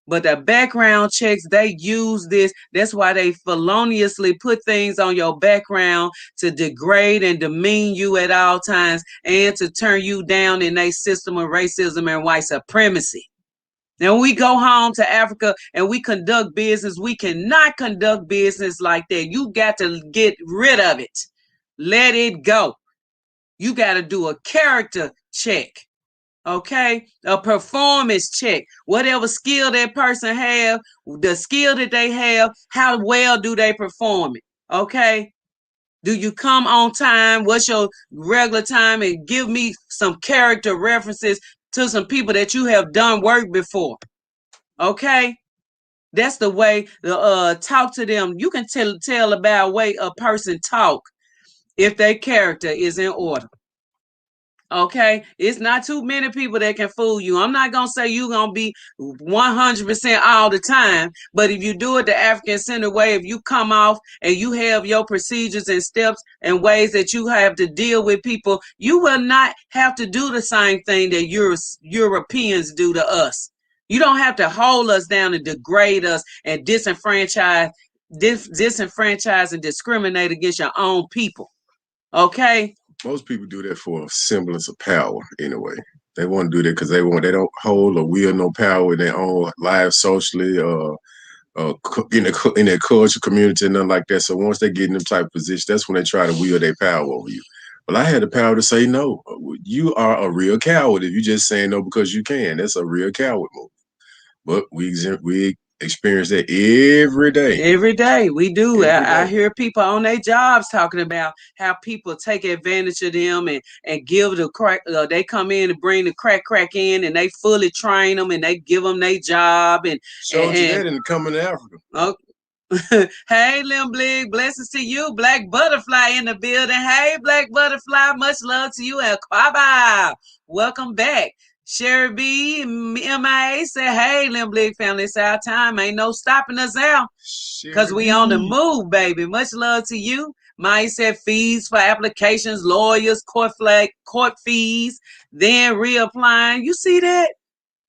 But the background checks, they use this. That's why they feloniously put things on your background to degrade and demean you at all times and to turn you down in a system of racism and white supremacy. Now, when we go home to Africa and we conduct business, we cannot conduct business like that. You got to get rid of it. Let it go. You got to do a character check. Okay, a performance check. Whatever skill that person have, the skill that they have, how well do they perform it? Okay, do you come on time? What's your regular time? And give me some character references to some people that you have done work before. Okay, that's the way to talk to them. You can tell about way a person talk if their character is in order. Okay, it's not too many people that can fool you. I'm not gonna say you're gonna be 100% all the time, but if you do it the African Center way, if you come off and you have your procedures and steps and ways that you have to deal with people, you will not have to do the same thing that Europeans do to us. You don't have to hold us down and degrade us and disenfranchise and discriminate against your own people. Okay. Most people do that for a semblance of power anyway. They want to do that because they don't hold or wield no power in their own lives socially or in their culture, community, and nothing like that. So once they get in them type of position, that's when they try to wield their power over you. But I had the power to say no. You are a real coward if you just saying no because you can. That's a real coward move. But we experience that every day. Every day we do. I hear people on their jobs talking about how people take advantage of them and give the crack. They come in and bring the crack in, and they fully train them and they give them their job. And showed you that in Coming to Africa. Oh, hey, Lim Blig, blessings to you. Black Butterfly in the building. Hey, Black Butterfly, much love to you. And Kwaba, welcome back. Sherry B, MIA said, hey, Lim Blig family, it's our time. Ain't no stopping us out because we on the move, baby. Much love to you. Maya said fees for applications, lawyers, court fees, then reapplying. You see that?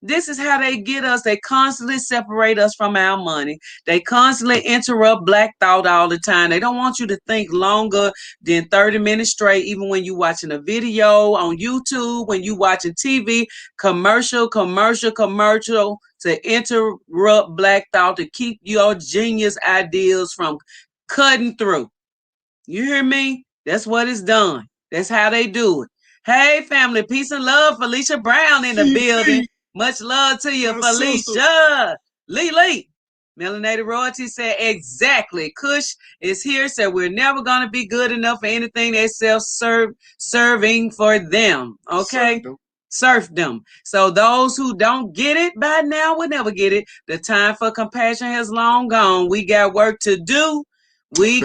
This is how they get us. They constantly separate us from our money. They constantly interrupt black thought all the time. They don't want you to think longer than 30 minutes straight, even when you're watching a video on YouTube, when you're watching TV, commercial to interrupt black thought, to keep your genius ideas from cutting through. You hear me? That's what it's done. That's how they do it. Hey, family, peace and love. Felicia Brown in the building. Much love to you, Felicia. Lee. Melanated Royalty said, exactly. Kush is here, said we're never going to be good enough for anything they self-serving for them. Okay? Surf them. So those who don't get it by now will never get it. The time for compassion has long gone. We got work to do. And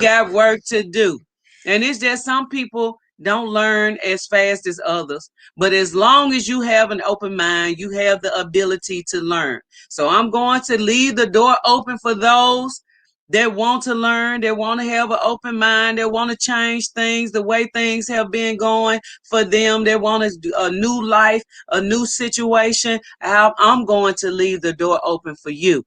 it's just some people don't learn as fast as others. But as long as you have an open mind, you have the ability to learn. So I'm going to leave the door open for those that want to learn, that want to have an open mind, that want to change things the way things have been going for them, that want a new life, a new situation. I'm going to leave the door open for you.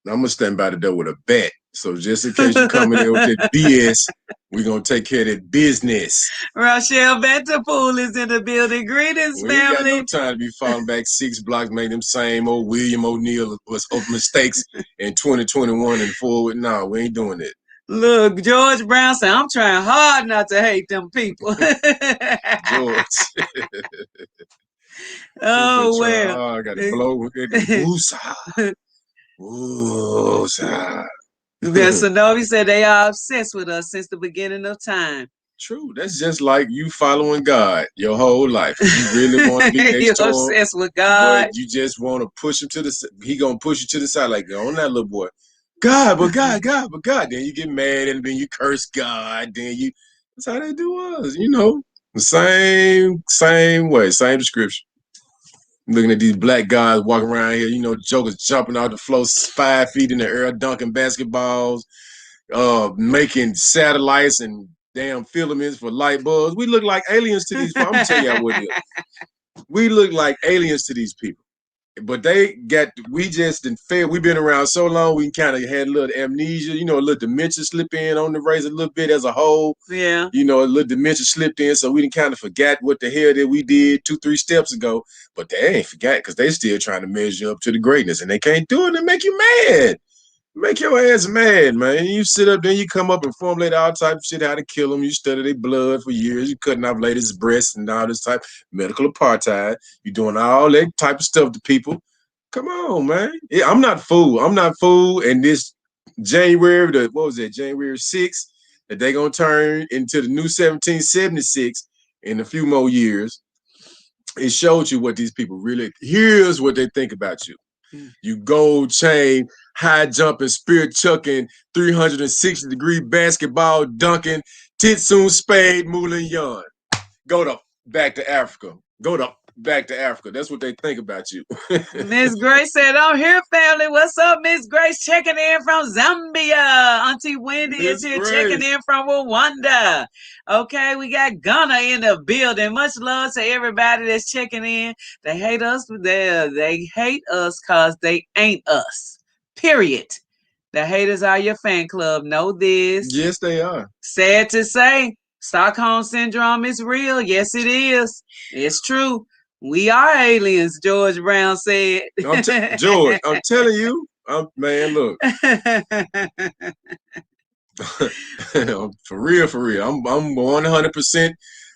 I'm going to stand by the door with a bat. So just in case you come in there with that BS, we're going to take care of that business. Rochelle Vanderpool is in the building. Greetings, family. We ain't got no time to be falling back 6 blocks, making them same old William O'Neill was of mistakes in 2021 and forward. No, we ain't doing it. Look, George Brown said, I'm trying hard not to hate them people. George. Oh, well. I got to blow with it. Sonobi said they are obsessed with us since the beginning of time. True. That's just like you following God your whole life. You really want to be next to him. You're obsessed with God. But you just want to push him to the side. He going to push you to the side like, on that little boy. God. Then you get mad and then you curse God. That's how they do us, The same way, same description. Looking at these black guys walking around here, jokers jumping out the floor 5 feet in the air, dunking basketballs, making satellites and damn filaments for light bulbs. We look like aliens to these people. I'm gonna tell y'all what it is. We look like aliens to these people. But we just didn't fail. We've been around so long, we kind of had a little amnesia, a little dementia slip in on the race a little bit as a whole. Yeah. A little dementia slipped in, so we didn't kind of forget what the hell that we did 2-3 steps ago. But they ain't forgot because they still trying to measure up to the greatness, and they can't do it and make you mad. Make your ass mad, man. You sit up there, you come up and formulate all type of shit, how to kill them. You study their blood for years. You cutting off ladies' breasts and all this type of medical apartheid. You doing all that type of stuff to people. Come on, man. Yeah, I'm not fooled. And this January, January 6th, that they going to turn into the new 1776 in a few more years. It showed you what these people really, here's what they think about you. You gold chain, high jumping, spirit chucking, 360-degree basketball dunking, Titsune Spade, Moulin Yon. Back to Africa. That's what they think about you. Miss Grace said, I'm here, family. What's up, Miss Grace? Checking in from Zambia. Auntie Wendy is here checking in from Rwanda. Okay, we got Ghana in the building. Much love to everybody that's checking in. They hate us. They hate us because they ain't us. Period. The haters are your fan club. Know this. Yes, they are. Sad to say, Stockholm Syndrome is real. Yes, it is. It's true. We are aliens, George Brown said. George, I'm telling you, Man, look. For real. I'm 100%.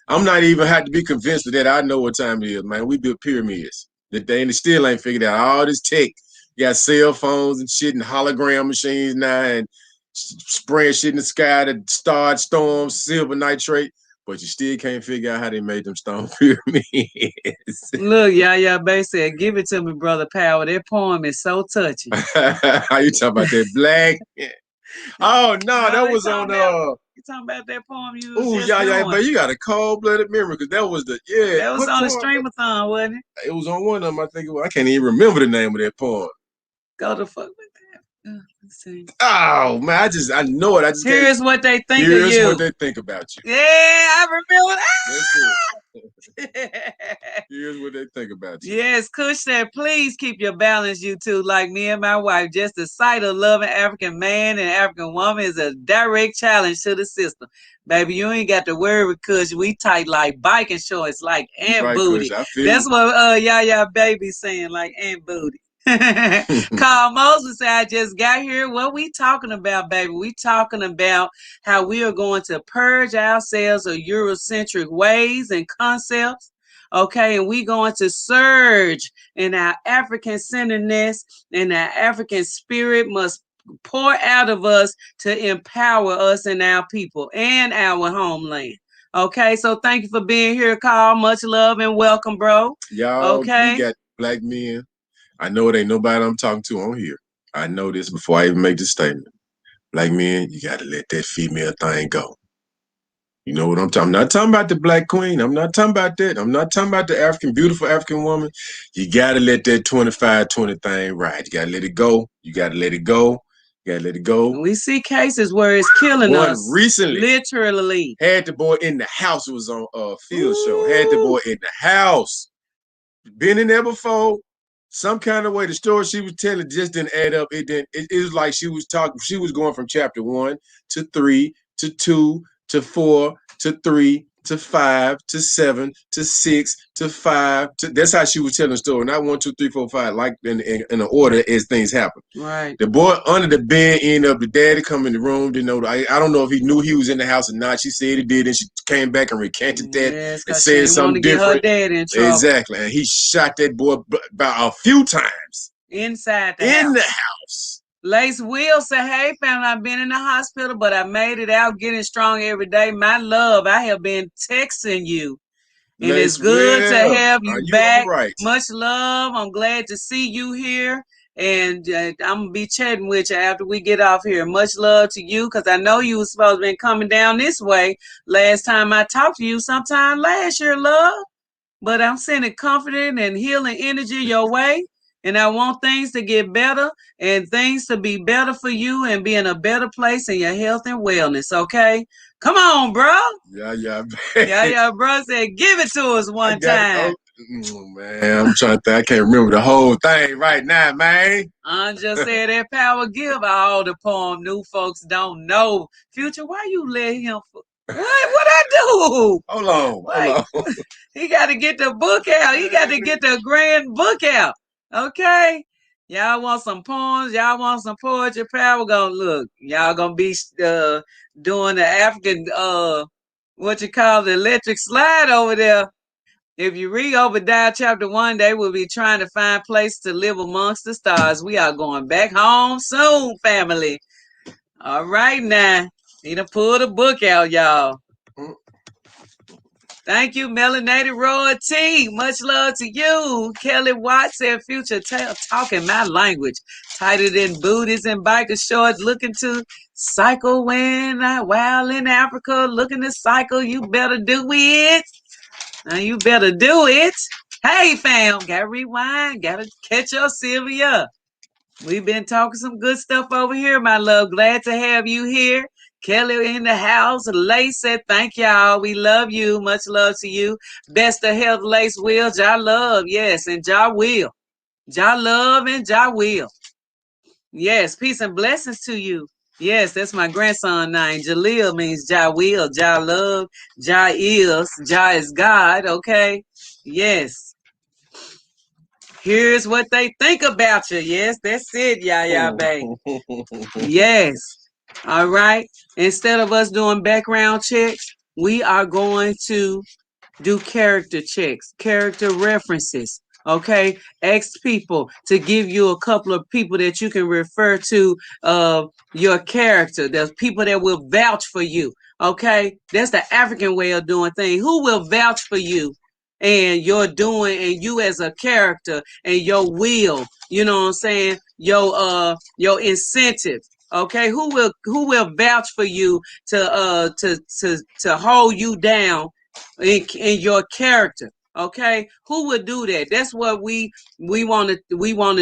I'm not even had to be convinced of that. I know what time it is, man. We built pyramids. They still ain't figured out all this tech. You got cell phones and shit and hologram machines now and spraying shit in the sky to start storms, silver nitrate. But you still can't figure out how they made them stone pyramids. Look, Yaya Bay said, give it to me, Brother Power. That poem is so touching. How you talking about that black? Oh no, that was on you talking about that poem you was just yeah, doing. but you got a cold-blooded memory because that was that was on the streamathon, wasn't it? It was on one of them. I think I can't even remember the name of that poem. Go to fuck with that. Let's see. Oh man, I know it. Here's what they think of you. Here's what they think about you. Yeah, I remember. Here's what they think about you. Yes, Kush said, please keep your balance, you two. Like me and my wife, just the sight of loving African man and African woman is a direct challenge to the system. Baby, you ain't got to worry with Kush. We tight like biking shorts, like ant booty. Kush, that's what Yaya Baby saying, like ant booty. Carl Moses said, I just got here. What we talking about, baby? We talking about how we are going to purge ourselves of Eurocentric ways and concepts. Okay, and we going to surge in our African centeredness, and our African spirit must pour out of us to empower us and our people and our homeland. Okay, so thank you for being here, Carl. Much love and welcome, bro. Y'all, okay, we got black men. I know it ain't nobody I'm talking to on here. I know this before I even make this statement. Black men, you got to let that female thing go. You know what I'm talking? I'm not talking about the black queen. I'm not talking about that. I'm not talking about the beautiful African woman. You got to let that 25-20 thing ride. You got to let it go. You got to let it go. You got to let it go. We see cases where it's killing us. Recently. Literally. Had the boy in the house. It was on a field show. Had the boy in the house. Been in there before. Some kind of way the story she was telling just didn't add up. It was like she was going from chapter 1 to 3 to 2 to 4 to 3 to 5 to 7 to 6 to 5 that's how she was telling the story. Not 1, 2, 3, 4, 5, like in the order as things happen. Right. The boy under the bed ended up, the daddy come in the room, didn't know. I don't know if he knew he was in the house or not. She said he did, and she came back and recanted that and said something different. Get her dad in trouble. Exactly. And he shot that boy about a few times. Inside the house. In the house. Lace Will said, hey, family, I've been in the hospital, but I made it out, getting strong every day. My love, I have been texting you. And Lace, it's good to have you back. Right. Much love. I'm glad to see you here. And I'm going to be chatting with you after we get off here. Much love to you, because I know you were supposed to be coming down this way last time I talked to you sometime last year, love. But I'm sending comforting and healing energy your way. And I want things to get better and things to be better for you and be in a better place in your health and wellness, okay? Come on, bro. Yeah, bro said, give it to us one time. Man, I'm trying to think. I can't remember the whole thing right now, man. I just said that power give all the poem new folks don't know. Future, why you let him... What I do? Hold on. He got to get the book out. He got to get the grand book out. Okay? Y'all want some poems? Y'all want some poetry? Power gonna look. Y'all gonna be doing the African what you call the electric slide over there. If you read Obadiah chapter 1, they will be trying to find place to live amongst the stars. We are going back home soon, family. All right now. Need to pull the book out, y'all. Thank you, Melanated Royalty. Much love to you. Kelly Watts said, Future talking my language. Tighter than booties and biker shorts. Looking to cycle while in Africa. Looking to cycle. You better do it. Now you better do it. Hey, fam. Gotta rewind. Gotta catch up, Sylvia. We've been talking some good stuff over here, my love. Glad to have you here. Kelly in the house. Lace said, thank y'all. We love you. Much love to you. Best of health, Lace will. Ja love. Yes, and Ja will. Ja love and Ja will. Yes, peace and blessings to you. Yes, that's my grandson name. Jaleel means Ja will, Ja love, Ja is God, okay? Yes. Here's what they think about you. Yes, that's it, yeah, baby. Yes. All right. Instead of us doing background checks, we are going to do character checks, character references. Okay, ask people to give you a couple of people that you can refer to your character. There's people that will vouch for you. Okay, that's the African way of doing things. Who will vouch for you and your doing and you as a character and your will? You know what I'm saying? Your incentive. Okay, who will vouch for you to hold you down in your character? Okay, who would do that? That's what we want to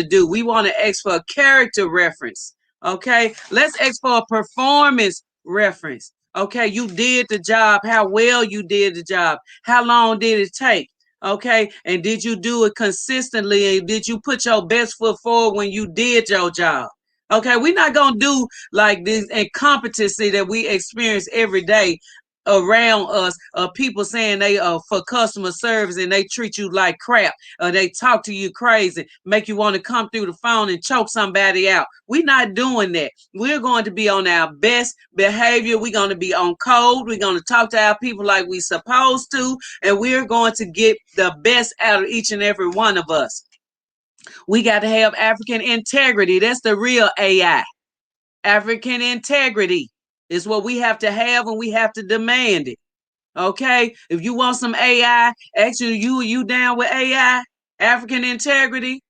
do. We want to ask for a character reference. Okay, let's ask for a performance reference. Okay, you did the job, how well you did the job, how long did it take? Okay, and did you do it consistently, and did you put your best foot forward when you did your job? Okay, we're not gonna do like this incompetency that we experience every day around us, people saying they for customer service and they treat you like crap, or they talk to you crazy, make you want to come through the phone and choke somebody out. We're not doing that. We're going to be on our best behavior. We're going to be on code. We're going to talk to our people like we supposed to, and we're going to get the best out of each and every one of us. We got to have African integrity. That's the real AI. African integrity is what we have to have, and we have to demand it. Okay? If you want some AI, actually, you down with AI? African integrity?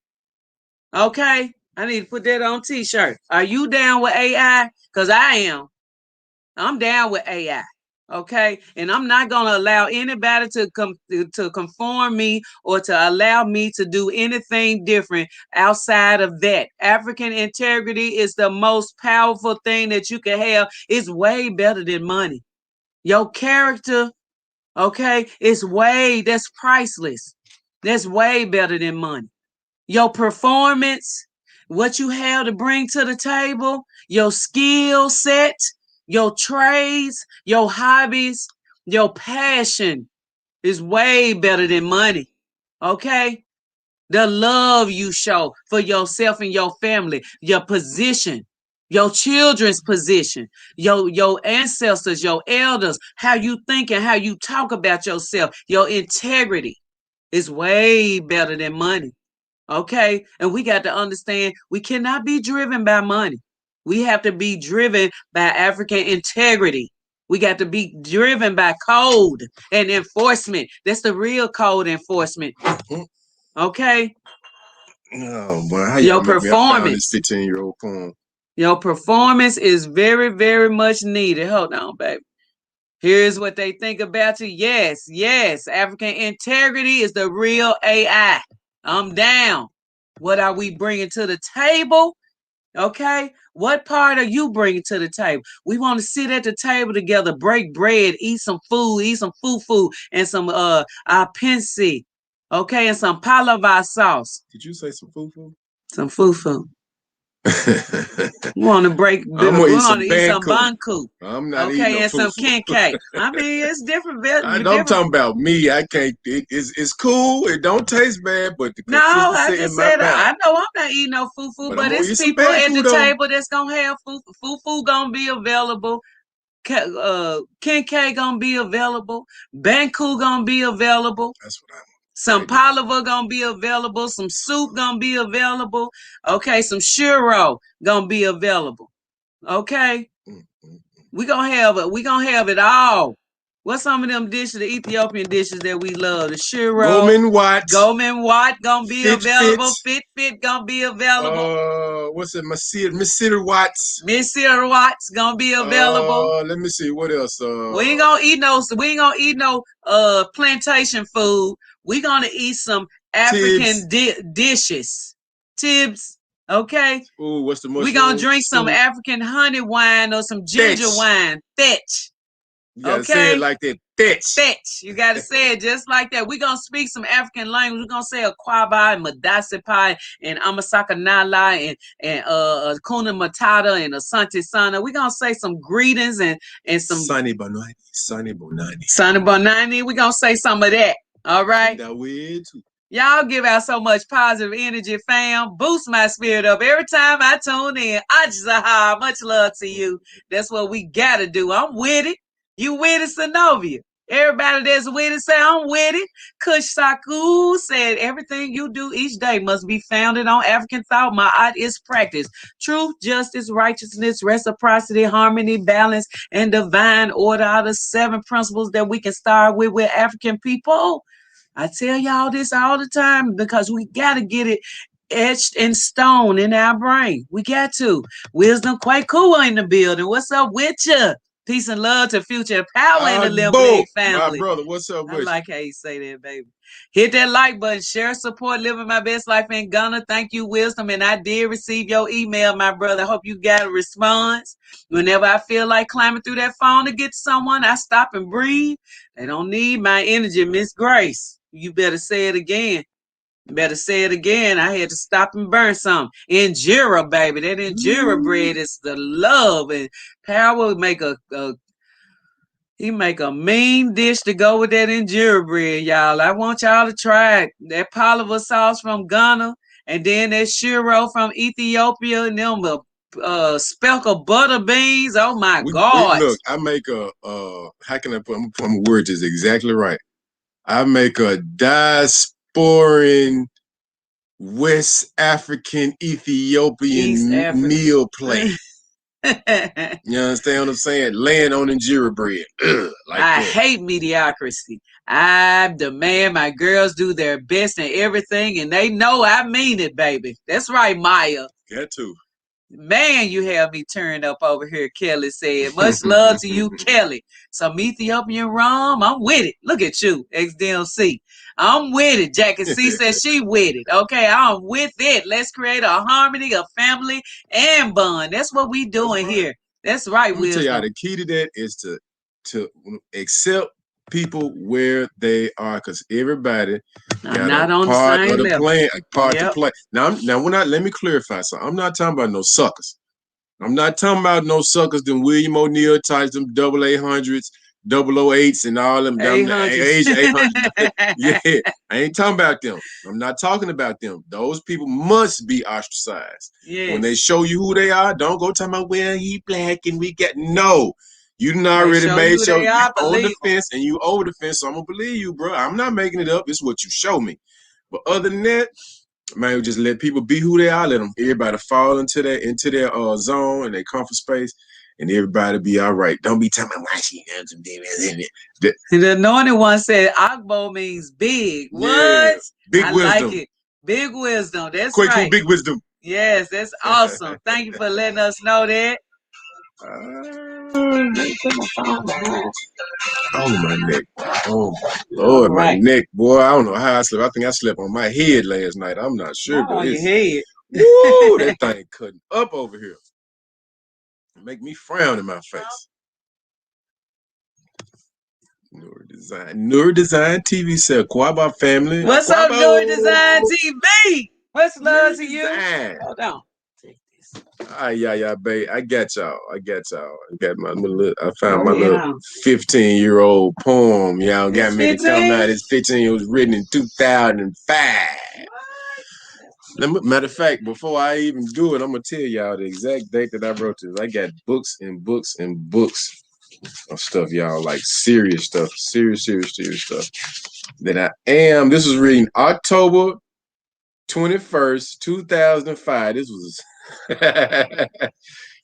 Okay? I need to put that on t-shirt. Are you down with AI? Because I am. I'm down with AI. Okay, and I'm not gonna allow anybody to conform me or to allow me to do anything different outside of that. African integrity is the most powerful thing that you can have. It's way better than money. Your character, okay, that's priceless. That's way better than money. Your performance, what you have to bring to the table, your skill set, your trades, your hobbies, your passion is way better than money. Okay? The love you show for yourself and your family, your position, your children's position, your ancestors, your elders, how you think and how you talk about yourself, your integrity is way better than money. Okay. And we got to understand we cannot be driven by money. We have to be driven by African integrity. We got to be driven by code and enforcement. That's the real code enforcement. Okay. Oh boy, how Your y'all make me? I found this performance. 15-year-old poem. Your performance is very, very much needed. Hold on, baby. Here's what they think about you. Yes, yes. African integrity is the real AI. I'm down. What are we bringing to the table? Okay. What part are you bringing to the table? We want to sit at the table together, break bread, eat some fufu, and some apensi. Okay, and some palava sauce. Did you say some fufu? Some fufu. We want to break. I'm gonna eat some banku. I'm not okay, eating no and some fufu. kenke. I mean, it's different. I'm talking about me. I can't. It's cool. It don't taste bad, but the No, I consistency just in my said mouth. I know I'm not eating no fufu, But I'm but gonna it's eat some people at banku the though. table that's gonna have fufu. Fufu gonna be available. Kenke gonna be available. Banku gonna be available. That's what I want. Some palava gonna be available. Some soup gonna be available. Okay, some shiro gonna be available. Okay, we gonna have it all. What's some of them dishes, the Ethiopian dishes that we love? The shiro, Gomen Wat gonna be available. Fit gonna be available. What's it? Masir Watts. Misir Watts gonna be available. Let me see what else. We ain't gonna eat no plantation food. We gonna eat some African dishes. Tibs. Okay. Ooh, what's the mushroom? We gonna drink some African honey wine or some ginger wine. Fetch. You gotta say it like that. Fetch. You gotta say it just like that. We're gonna speak some African language. We're gonna say Aquaba and Madasipai and Amasaka Nala and Kuna Matata and Asante Sana. We're gonna say some greetings and some Sunny Bonani. Sunny Bonani. Sunny Bonani. We're gonna say some of that. All right. Y'all give out so much positive energy, fam. Boost my spirit up every time I tune in. Ajzaha, much love to you. That's what we gotta do. I'm with it. You with it, Synovia? Everybody that's with it say I'm with it. Kush Saku said everything you do each day must be founded on African thought. My art is practice. Truth, justice, righteousness, reciprocity, harmony, balance, and divine order are the 7 principles that we can start with African people. I tell y'all this all the time because we got to get it etched in stone in our brain. We got to. Wisdom Kwaku in the building. What's up with you? Peace and love to Future Power in the Lemonade my family. brother, what's up I with like how you say that, baby. Hit that like button, share, support, living my best life in Ghana. Thank you, Wisdom. And I did receive your email, my brother. I hope you got a response. Whenever I feel like climbing through that phone to get to someone, I stop and breathe. They don't need my energy, Miss Grace. You better say it again. Better say it again. I had to stop and burn some. Injera, baby. That injera bread is the love. And Power make he make a mean dish to go with that injera bread, y'all. I want y'all to try it. That palaver sauce from Ghana, and then that shiro from Ethiopia, and them speckle butter beans. Oh my God! Look, I make how can I put? I'm gonna word this exactly right. I make a diasporan West African Ethiopian meal plate. You understand what I'm saying? Laying on injera bread. Like I that. hate mediocrity. I demand my girls do their best in everything, and they know I mean it, baby. That's right, Maya. Got to. Man, you have me turned up over here, Kelly said. Much love to you, Kelly. Some Ethiopian rum, I'm with it. Look at you, XDMC. I'm with it. Jackie C says she with it. Okay, I'm with it. Let's create a harmony, a family, and bond. That's what we doing here. That's right, Let me tell y'all, the key to that is to accept people where they are, because everybody got not a on part the same of the level. plan, a part to play. Now we're not. Let me clarify something. I'm not talking about no suckers. I'm not talking about no suckers. Them William O'Neill types, them 800s, 008s, and all them 800s. Yeah, I ain't talking about them. I'm not talking about them. Those people must be ostracized. Yes. When they show you who they are, don't go talking about, well, he black and we get no. You done already made sure you on the fence and you over the fence, so I'm gonna believe you, bro. I'm not making it up. It's what you show me. But other than that, man, just let people be who they are. Let them everybody fall into their zone and their comfort space, and everybody be all right. Don't be talking about why she has some demons. The anointed one said Agbo means big. What? Yeah, big wisdom. Like it. Big wisdom. That's Quick, right. Big wisdom. Yes, that's awesome. Thank you for letting us know that. Oh, my neck. Oh, my Lord, my neck. Boy, I don't know how I slept. I think I slept on my head last night. I'm not sure. Not on your head. Woo, that thing cutting up over here. Make me frown in my face. Nur Design TV said, Kwaba family. What's up, Nur Design TV? What's love to you? Hold on. Yeah, babe. I got y'all. I got my little. I found my little 15-year-old poem. Y'all got me to come out. It's 15. It was written in 2005. Matter of fact, before I even do it, I'm gonna tell y'all the exact date that I wrote this. I got books and books and books of stuff, y'all, like serious stuff, serious stuff. That I am. This was reading October 21st, 2005. This was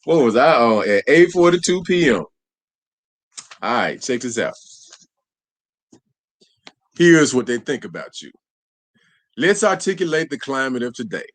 what was I on at 8:42 p.m. All right, check this out. Here's what they think about you. Let's articulate the climate of today.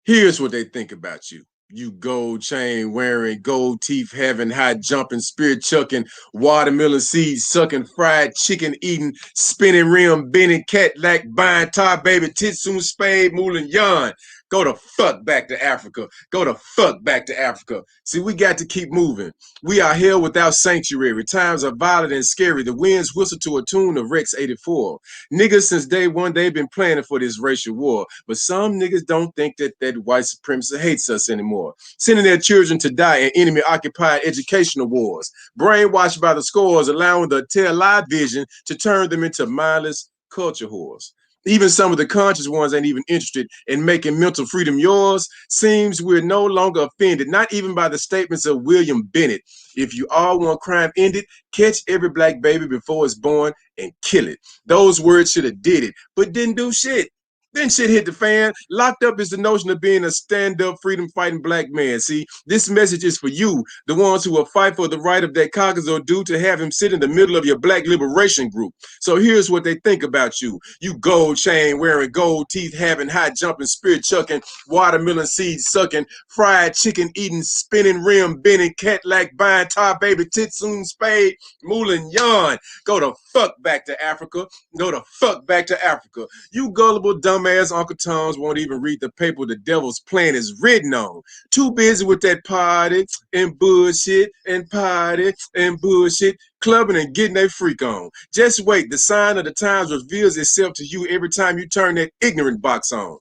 Here's what they think about you. You gold chain wearing, gold teeth having, high jumping, spirit chucking, watermelon seeds sucking, fried chicken eating, spinning rim, bending, cat like buying, tar baby, titsoon spade, mooling yarn. Go the fuck back to Africa. Go the fuck back to Africa. See, we got to keep moving. We are here without sanctuary. Times are violent and scary. The winds whistle to a tune of Rex 84. Niggas since day one, they've been planning for this racial war. But some niggas don't think that white supremacy hates us anymore. Sending their children to die in enemy-occupied educational wars. Brainwashed by the scores, allowing the tell-lie vision to turn them into mindless culture whores. Even some of the conscious ones ain't even interested in making mental freedom yours. Seems we're no longer offended, not even by the statements of William Bennett. If you all want crime ended, catch every black baby before it's born and kill it. Those words should have did it, but didn't do shit. Then shit hit the fan. Locked up is the notion of being a stand-up, freedom-fighting black man. See, this message is for you, the ones who will fight for the right of that caucus or do to have him sit in the middle of your black liberation group. So here's what they think about you. You gold chain wearing, gold teeth having, high jumping, spirit chucking, watermelon seeds sucking, fried chicken eating, spinning rim bending, Cadillac buying, tar baby, titsoon spade, mooling yawn. Go the fuck back to Africa. Go the fuck back to Africa. You gullible dumbass Uncle Toms won't even read the paper the devil's plan is written on. Too busy with that party and bullshit and party and bullshit, clubbing and getting that freak on. Just wait, the sign of the times reveals itself to you every time you turn that ignorant box on.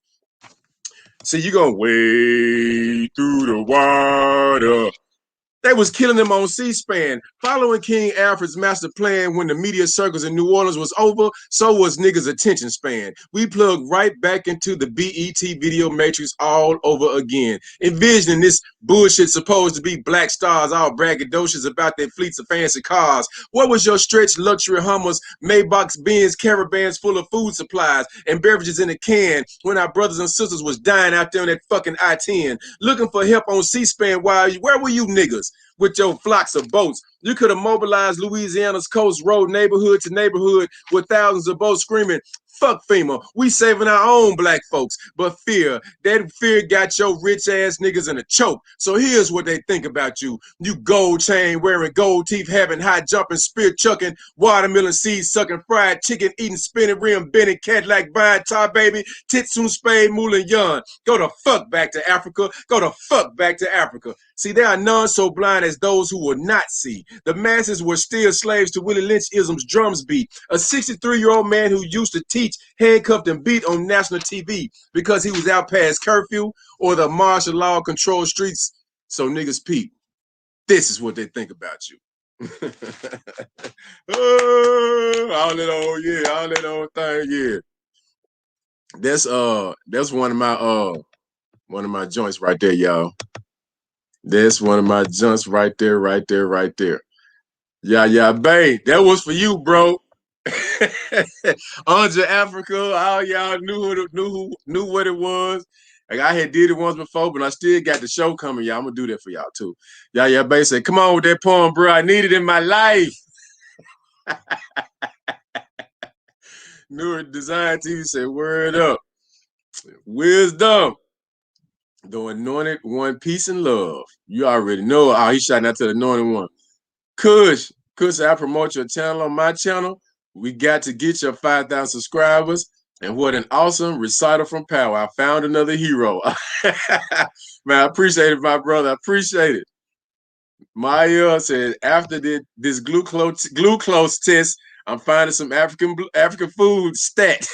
So you're gonna wade through the water. They was killing them on C-SPAN. Following King Alfred's master plan when the media circles in New Orleans was over, so was niggas' attention span. We plugged right back into the BET video matrix all over again. Envisioning this bullshit supposed to be black stars all braggadocious about their fleets of fancy cars. What was your stretch luxury Hummers, Maybachs, Benz, caravans full of food supplies and beverages in a can when our brothers and sisters was dying out there on that fucking I-10? Looking for help on C-SPAN while where were you niggas? With your flocks of boats, you could have mobilized Louisiana's coast road neighborhood to neighborhood with thousands of boats screaming, fuck FEMA, we saving our own black folks. But that fear got your rich ass niggas in a choke. So here's what they think about you. You gold chain wearing, gold teeth having, high jumping, spear chucking, watermelon seeds sucking, fried chicken eating, spinning rim bending, Cadillac buying, tar baby, titsoon spade, mooling yawn. Go the fuck back to Africa. Go the fuck back to Africa. See, there are none so blind as those who will not see. The masses were still slaves to Willie Lynch-ism's drums beat. A 63-year-old man who used to teach handcuffed and beat on national TV because he was out past curfew or the martial law controlled streets. So niggas peep. This is what they think about you. All that old thing, yeah. That's one of my joints right there, y'all. That's one of my joints right there. Yeah, babe. That was for you, bro. Under Africa, all y'all knew what it was. Like I had did it once before, but I still got the show coming, y'all. I'm gonna do that for y'all too. Yeah, babe said, come on with that poem, bro. I need it in my life. Newer Design TV said, word up. Wisdom. The anointed one, peace and love. You already know. Oh, he's shouting out to the anointed one. Kush, I promote your channel on my channel. We got to get your 5,000 subscribers. And what an awesome recital from Power. I found another hero. Man, I appreciate it, my brother. I appreciate it. Maya said, after this glucose test, I'm finding some African food stat.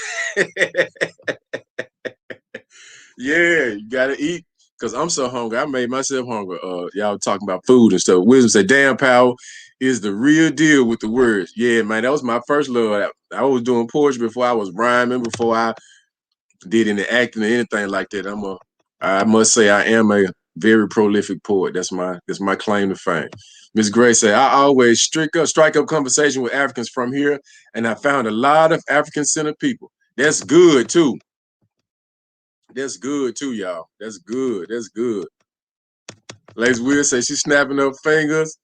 Yeah, you gotta eat because I'm so hungry. I made myself hungry. Y'all talking about food and stuff. Wisdom said, damn, Power is the real deal with the words. Yeah, man, that was my first love. I was doing poetry before I was rhyming, before I did any acting or anything like that. I must say I am a very prolific poet. That's my claim to fame. Miss Gray said, I always strike up conversation with Africans from here, and I found a lot of African-centered people. That's good too. That's good too, y'all. That's good. Ladies Will say she's snapping her fingers.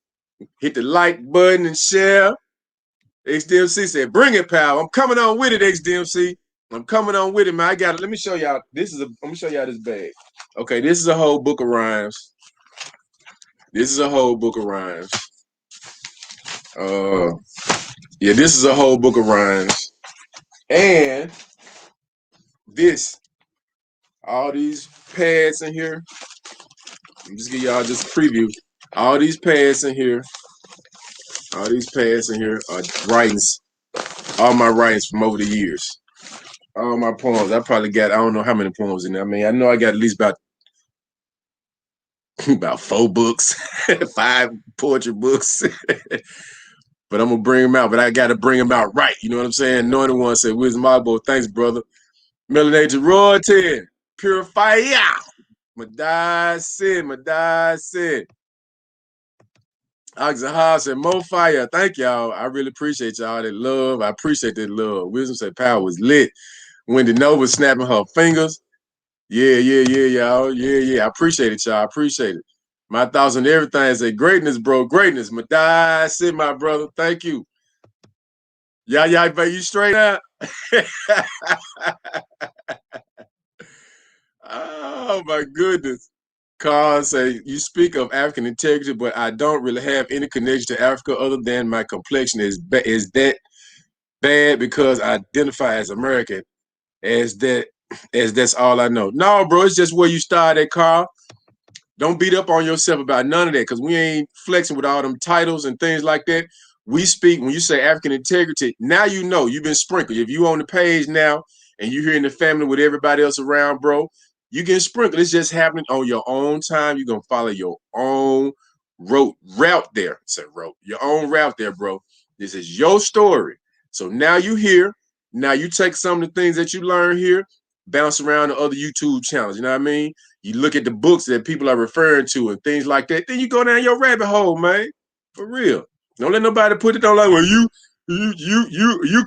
Hit the like button and share. XDMC said, bring it, pal. I'm coming on with it, XDMC. I'm coming on with it, man. Let me show y'all. I'm gonna show y'all this bag. Okay, this is a whole book of rhymes. Yeah, this is a whole book of rhymes. And all these pads in here. I'm just give y'all just a preview. All these pads in here are writings. All my writings from over the years. All my poems. I probably got, I don't know how many poems in there. I mean, I know I got at least about 4 books, 5 poetry books. But I'm gonna bring them out. But I got to bring them out right. You know what I'm saying? Anointed one said, "Wisdom, my boy. Thanks, brother." Melanated royalty. Pure fire. Madai said. Oxahar said, more fire. Thank y'all. I really appreciate y'all that love. I appreciate that love. Wisdom said power was lit. Wendy Nova snapping her fingers. Yeah, y'all. Yeah. I appreciate it, y'all. I appreciate it. My thoughts on everything is that greatness, bro. Greatness. Madai said, my brother. Thank you. Yeah, but you straight up. Oh my goodness. Carl say, you speak of African integrity, but I don't really have any connection to Africa other than my complexion is that bad because I identify as American as that's all I know. No, bro, it's just where you started, Carl. Don't beat up on yourself about none of that because we ain't flexing with all them titles and things like that. We speak, when you say African integrity, now you know you've been sprinkled. If you on the page now and you're here in the family with everybody else around, bro, you get sprinkled. It's just happening on your own time. You're going to follow your own route there. Your own route there, bro. This is your story. So now you here. Now you take some of the things that you learn here, bounce around to other YouTube channels. You know what I mean? You look at the books that people are referring to and things like that. Then you go down your rabbit hole, man. For real. Don't let nobody put it on like, well, you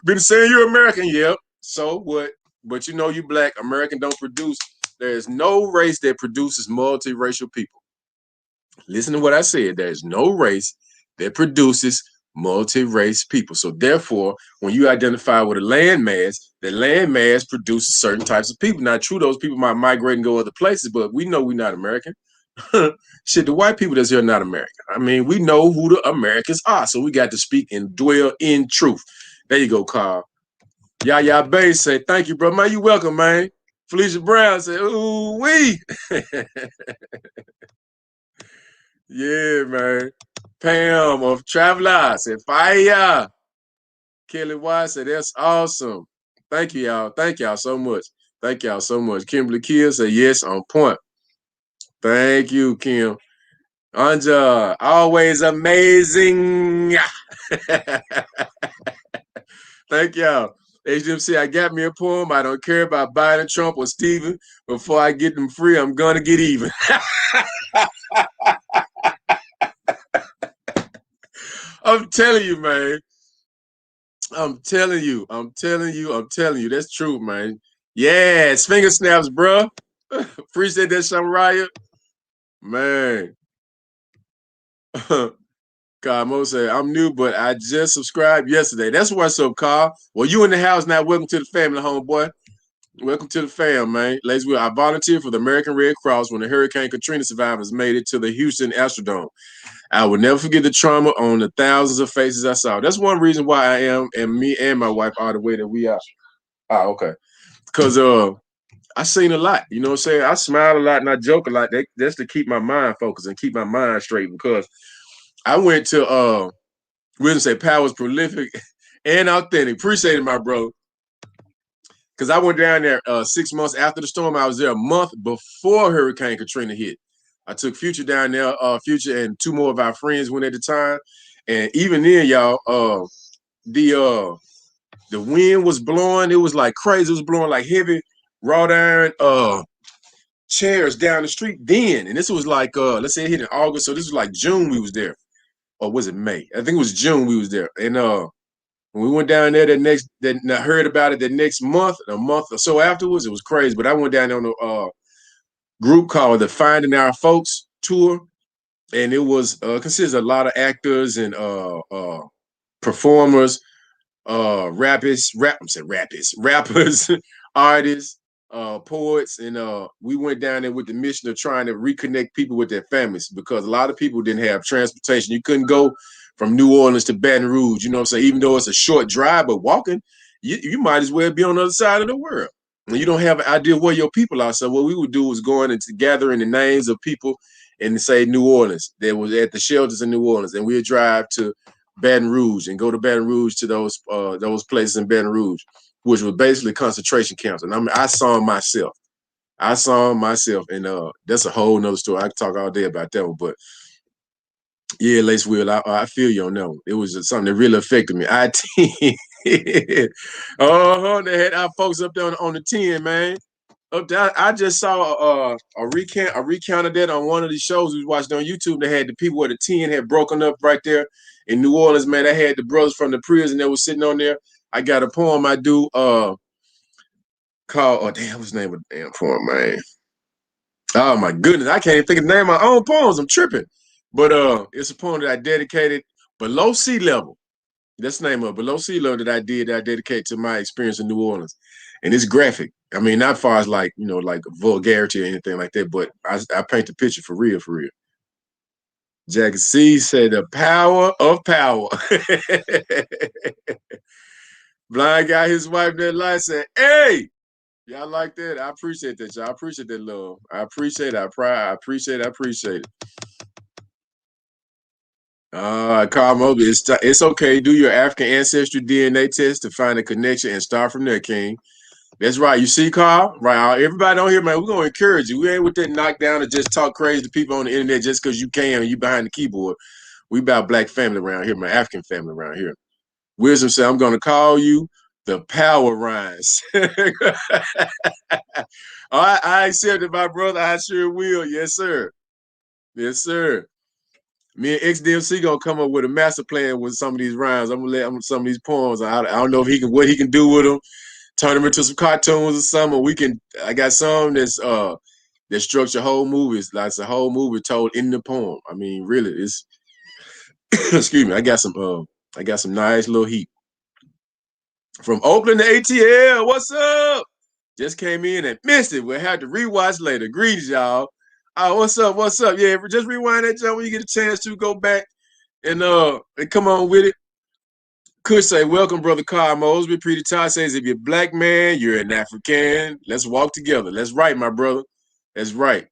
been saying you're American. Yep. So what? But you know you black. American don't produce. There is no race that produces multiracial people. Listen to what I said. There is no race that produces multi-race people. So therefore, when you identify with a landmass, the landmass produces certain types of people. Now, true, those people might migrate and go other places, but we know we're not American. Shit, the white people that's here are not American. I mean, we know who the Americans are, so we got to speak and dwell in truth. There you go, Carl. Yaya Bay say, thank you, bro. Man, you welcome, man. Felicia Brown said, ooh, wee. Yeah, man. Pam of Traveler said, fire. Kelly White said, that's awesome. Thank you, y'all. Thank y'all so much. Thank y'all so much. Kimberly Kill said, yes, on point. Thank you, Kim. Anja, always amazing. Thank y'all. HMC, I got me a poem. I don't care about Biden, Trump, or Steven. Before I get them free, I'm going to get even. I'm telling you, man. I'm telling you. That's true, man. Yes, finger snaps, bro. Appreciate that, Shamraya. Man. Mo said, I'm new, but I just subscribed yesterday. That's what's up, Carl. Well, you in the house now. Welcome to the family, homeboy. Welcome to the fam, man. Ladies, I volunteered for the American Red Cross when the Hurricane Katrina survivors made it to the Houston Astrodome. I will never forget the trauma on the thousands of faces I saw. That's one reason why I am, and me and my wife are the way that we are. Okay. Because I seen a lot. You know what I'm saying? I smile a lot and I joke a lot. That's to keep my mind focused and keep my mind straight. Because I went to we didn't say powers prolific and authentic. Appreciate it, my bro. Because I went down there 6 months after the storm. I was there a month before Hurricane Katrina hit. I took Future down there. Future and two more of our friends went at the time. And even then, y'all, the wind was blowing. It was like crazy. It was blowing like heavy wrought iron chairs down the street then. And this was like, let's say it hit in August. So this was like June we was there. Or was it May? I think it was June we was there. And when we went down there I heard about it the next month, a month or so afterwards, it was crazy. But I went down there on a group called the Finding Our Folks tour. And it was consists of a lot of actors and performers, rappers, artists, poets, and we went down there with the mission of trying to reconnect people with their families because a lot of people didn't have transportation. You couldn't go from New Orleans to Baton Rouge, you know what I'm saying? Even though it's a short drive, but walking, you might as well be on the other side of the world. And you don't have an idea where your people are. So what we would do was go in and gather in the names of people in, say, New Orleans. They was at the shelters in New Orleans, and we'd drive to Baton Rouge and go to Baton Rouge to those places in Baton Rouge, which was basically concentration camps. And I saw them myself. And that's a whole nother story. I could talk all day about that one, but yeah, Lace Will, I feel you on that one. It was something that really affected me. IT, They had our folks up there on the 10, man. Up there, I just saw a recount of that on one of these shows we watched on YouTube. They had the people where the 10 had broken up right there in New Orleans, man. They had the brothers from the prison that was sitting on there. I got a poem I do called, what's the name of the damn poem, man? Oh my goodness, I can't even think of the name of my own poems. I'm tripping. But it's a poem that I dedicated below sea level. That's the name of it, Below Sea Level, that I dedicate to my experience in New Orleans. And it's graphic. I mean, not far as like, like vulgarity or anything like that, but I paint the picture for real, for real. Jackie C said the power of power. Blind guy, his wife that light said, hey, y'all like that? I appreciate that, y'all. I appreciate that love. I appreciate it. I appreciate it. Carl Mobley, it's okay. Do your African ancestry DNA test to find a connection and start from there, King. That's right. You see, Carl? Right. Everybody on here, man, we're going to encourage you. We ain't with that knockdown and just talk crazy to people on the internet just because you can and you behind the keyboard. We about black family around here, my African family around here. Wisdom said, I'm going to call you the Power Rhymes. I accept it, my brother. I sure will. Yes, sir. Yes, sir. Me and XDMC gonna come up with a master plan with some of these rhymes. I'm gonna let him some of these poems. I don't know if what he can do with them. Turn them into some cartoons or something. I got some that structure whole movies. Like it's a whole movie told in the poem. I mean, really, it's excuse me. I got some nice little heat. From Oakland to ATL, what's up? Just came in and missed it. We'll have to rewatch later. Greetings, y'all. Oh, what's up? What's up? Yeah, just rewind that, John, when you get a chance to go back and come on with it. Could say, welcome, brother Carl Mosby. Pretty Todd says, if you're a black man, you're an African. Let's walk together. That's right, my brother. That's right.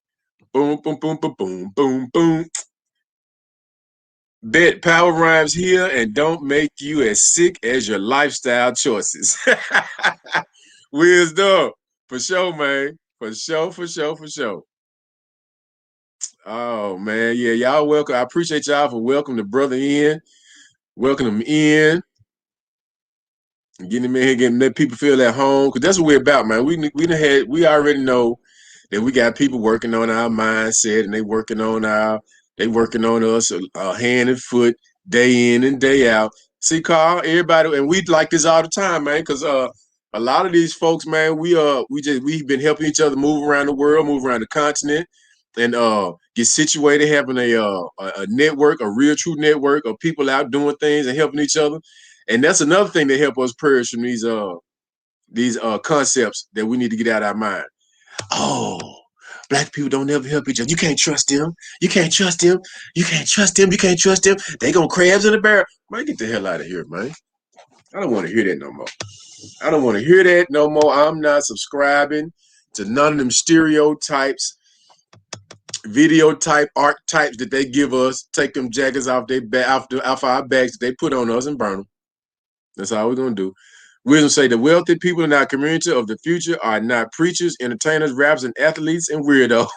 Boom, boom, boom, boom, boom, boom, boom. Bet power rhymes here and don't make you as sick as your lifestyle choices. Wisdom. For sure, man. For sure. Oh, man. Yeah, y'all welcome. I appreciate y'all for welcoming the brother in. Welcome him in. Getting him in here, getting let people feel at home. Because that's what we're about, man. We already know that we got people working on our mindset and they working on us hand and foot, day in and day out. See, Carl, everybody, and we like this all the time, man, because a lot of these folks, man, we've been helping each other move around the world, move around the continent, and get situated, having a network, a real true network of people out doing things and helping each other. And that's another thing that help us purge from these concepts that we need to get out of our mind. Oh, black people don't ever help each other. You can't trust them. You can't trust them. They gonna crabs in the barrel. Man, get the hell out of here, man. I don't want to hear that no more. I'm not subscribing to none of them stereotypes, video type, archetypes that they give us. Take them jackets off our backs that they put on us and burn them. That's all we're gonna do. Wisdom say the wealthy people in our community of the future are not preachers, entertainers, rappers, and athletes and weirdos.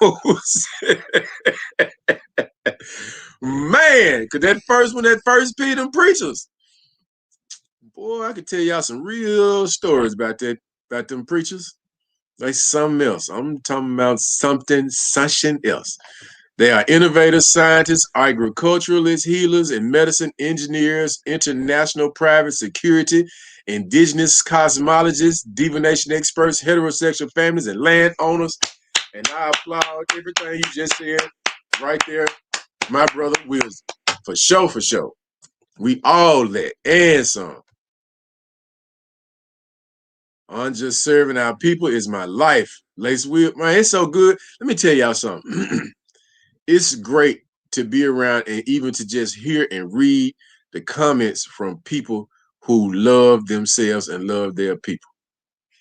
Man, cause that first Peter, them preachers. Boy, I could tell y'all some real stories about them preachers. Like something else. I'm talking about something else. They are innovators, scientists, agriculturalists, healers, and medicine engineers, international private security, indigenous cosmologists, divination experts, heterosexual families, and landowners. And I applaud everything you just said right there, my brother Wisdom. For sure. We all that and some. On just serving our people is my life. Lace Will, man, it's so good. Let me tell y'all something. It's great to be around and even to just hear and read the comments from people who love themselves and love their people.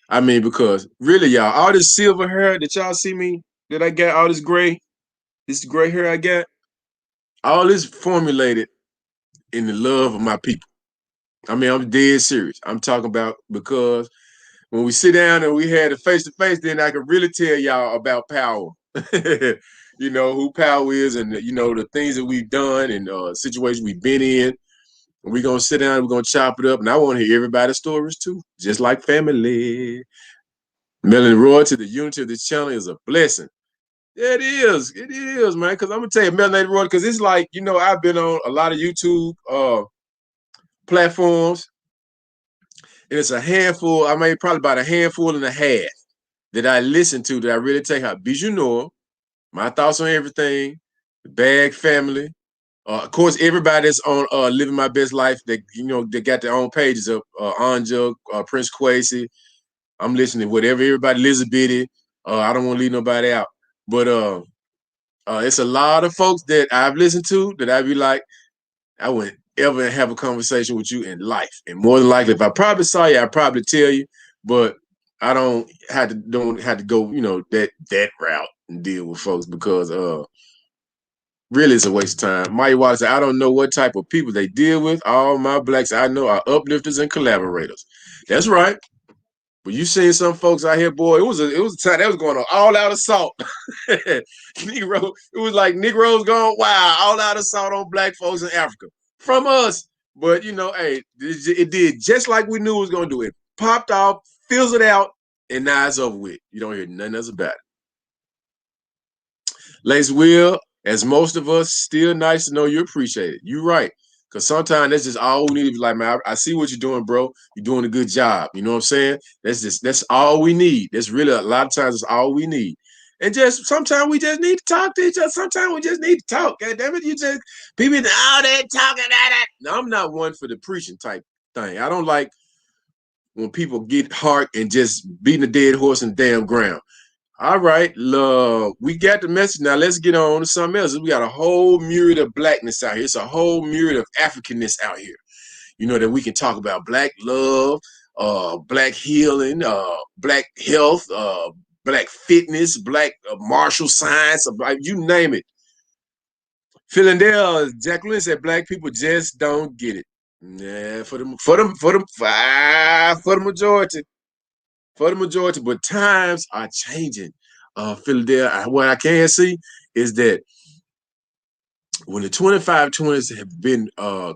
I mean, because really, y'all, all this silver hair that y'all see me, that I got, all this gray hair I got, all this formulated in the love of my people. I mean, I'm dead serious. I'm talking about because when we sit down and we had a face-to-face, then I can really tell y'all about power. Who power is and, the things that we've done and situations we've been in. We're going to sit down, we're going to chop it up, and I want to hear everybody's stories too, just like family. Melanie Royalty, the unity of this channel is a blessing. It is, man, because I'm going to tell you, Melanie Royalty, because it's like, you know, I've been on a lot of YouTube platforms, and it's a handful, I mean, probably about a handful and a half that I listen to that I really take out. Bijou Noah, My Thoughts on Everything, The Bag Family. Of course, everybody that's on Living My Best Life, that, you know, they got their own pages of Anja, Prince Kwesi. I'm listening to whatever everybody, Elizabeth. I don't want to leave nobody out. But it's a lot of folks that I've listened to that I'd be like, I wouldn't ever have a conversation with you in life. And more than likely, if I probably saw you, I'd probably tell you. But I don't have to go, you know, that route and deal with folks because really it's a waste of time. Maya Water said, I don't know what type of people they deal with. All my blacks I know are uplifters and collaborators. That's right. But you seen some folks out here, boy, it was a time that was going on all out assault. Negro, it was like Negroes going wild, all out assault on black folks in Africa from us. But you know, hey, it did just like we knew it was gonna do. It popped off, fizzled out, and now it's over with. You don't hear nothing else about it. Lace Will, as most of us, still nice to know you appreciate it. You're right. Because sometimes that's just all we need to be like, man, I see what you're doing, bro. You're doing a good job. You know what I'm saying? That's all we need. That's really a lot of times it's all we need. And just sometimes we just need to talk to each other. Sometimes we just need to talk. God damn it, you just people all that talking at that. Now, I'm not one for the preaching type thing. I don't like when people get hard and just beating a dead horse in the damn ground. All right, love. We got the message. Now let's get on to something else. We got a whole myriad of blackness out here. It's a whole myriad of Africanness out here. You know, that we can talk about black love, black healing, black health, black fitness, black martial science, you name it. Philadelphia, Jacqueline said black people just don't get it. Yeah, for the majority. For the majority, but times are changing. Philadelphia, what I can see is that when the 25-20s have been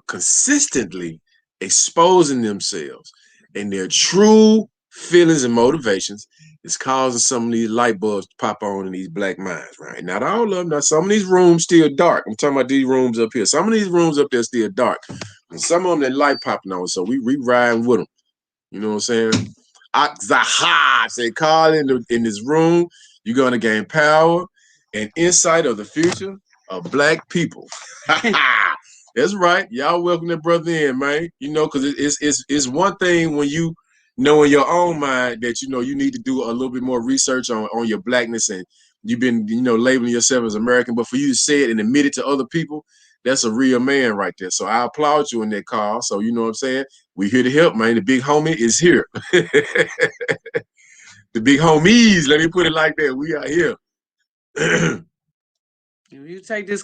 consistently exposing themselves and their true feelings and motivations, it's causing some of these light bulbs to pop on in these black minds, right? Not all of them. Now, some of these rooms still dark. I'm talking about these rooms up here. Some of these rooms up there still dark. And some of them, that light popping on, so we riding with them. You know what I'm saying? Zaha say, Carl, in this room, you're going to gain power and insight of the future of black people. That's right. Y'all welcome that brother in, man. You know, because it's one thing when you know in your own mind that, you know, you need to do a little bit more research on your blackness and you've been, you know, labeling yourself as American. But for you to say it and admit it to other people, that's a real man right there. So I applaud you in that call. So you know what I'm saying? We here to help, man. The big homie is here. The big homies, let me put it like that. We are here. If you take this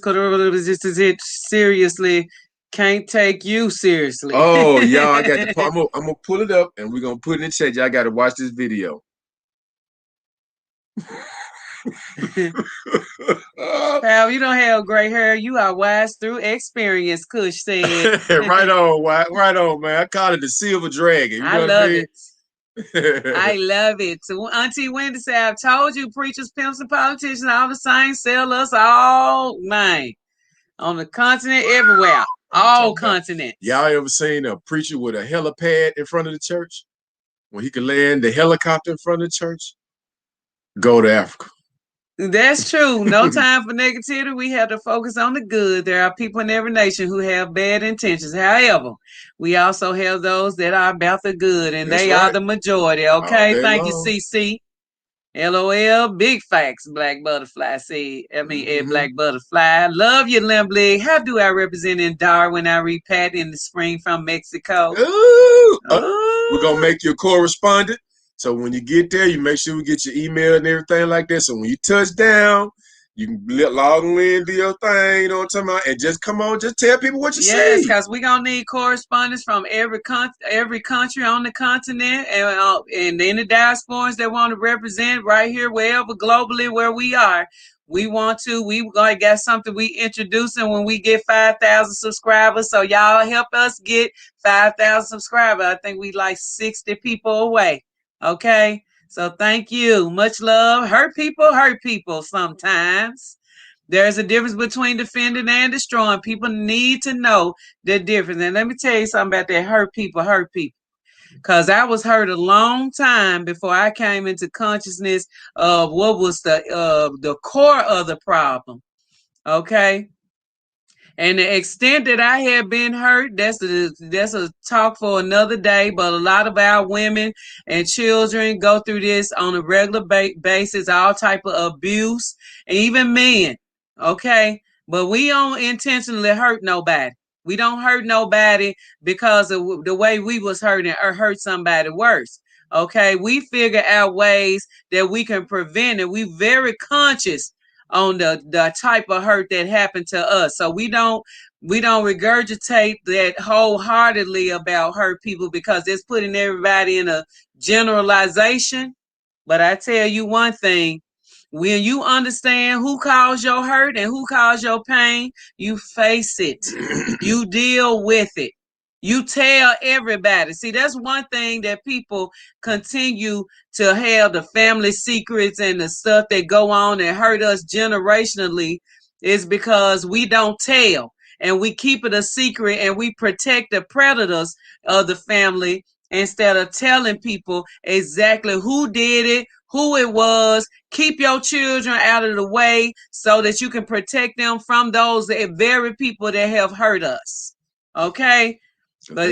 seriously, can't take you seriously. Oh, y'all, I got the. I'm gonna pull it up and we're gonna put it in the chat. Y'all got to watch this video. Pal, you don't have gray hair. You are wise through experience, Kush said. Right on, man. I call it the silver dragon. You know I love it. it. I love it. So Auntie Wendy said, I've told you, preachers, pimps, and politicians, all the same, sell us all, man. On the continent, everywhere. All continents. Y'all ever seen a preacher with a helipad in front of the church? When he could land the helicopter in front of the church? Go to Africa. That's true. No time for negativity. We have to focus on the good. There are people in every nation who have bad intentions. However, we also have those that are about the good, and they are the majority. Okay, thank you, CC. LOL, big facts, Black Butterfly said. Black Butterfly. Love you, Limbley. How do I represent in Darwin? I repat in the spring from Mexico. Ooh. We're going to make you a correspondent. So when you get there, you make sure we get your email and everything like that. So when you touch down, you can log in, do your thing, you know what I'm talking about, and just come on, just tell people what you see. Yes, because we're going to need correspondence from every country on the continent and in the diasporas that want to represent right here, wherever globally where we are. We gonna got something we introducing when we get 5,000 subscribers. So y'all help us get 5,000 subscribers. I think we like 60 people away. Okay. So thank you. Much love. Hurt people sometimes. There's a difference between defending and destroying. People need to know the difference. And let me tell you something about that hurt people. Because I was hurt a long time before I came into consciousness of what was the core of the problem. Okay. And the extent that I had been hurt, that's a talk for another day. But a lot of our women and children go through this on a regular basis, all type of abuse, and even men. Okay, but we don't intentionally hurt nobody. We don't hurt nobody because of the way we was hurting or hurt somebody worse. Okay, we figure out ways that we can prevent it. We very conscious on the type of hurt that happened to us. So we don't regurgitate that wholeheartedly about hurt people because it's putting everybody in a generalization. But I tell you one thing, when you understand who caused your hurt and who caused your pain, you face it. You deal with it. You tell everybody. See, that's one thing that people continue to have, the family secrets and the stuff that go on and hurt us generationally, is because we don't tell and we keep it a secret and we protect the predators of the family instead of telling people exactly who did it, who it was. Keep your children out of the way so that you can protect them from those very people that have hurt us. Okay? So but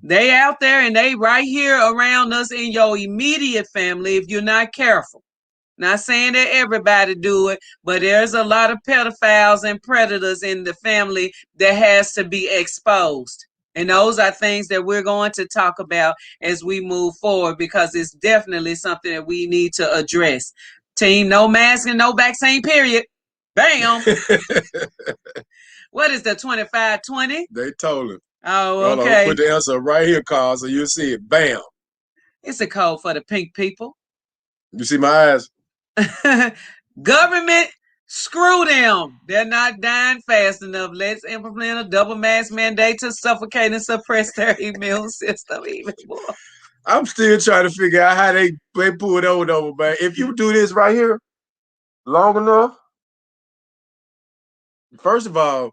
they out there and they right here around us in your immediate family if you're not careful. Not saying that everybody do it, but there's a lot of pedophiles and predators in the family that has to be exposed. And those are things that we're going to talk about as we move forward because it's definitely something that we need to address. Team, no mask and no vaccine, period. Bam. What is the 2520? They told him. Oh, okay. Put the answer right here, Carl, so you'll see it. Bam. It's a code for the pink people. You see my eyes? Government, screw them. They're not dying fast enough. Let's implement a double mask mandate to suffocate and suppress their immune system even more. I'm still trying to figure out how they pull it over, man. If you do this right here long enough, first of all,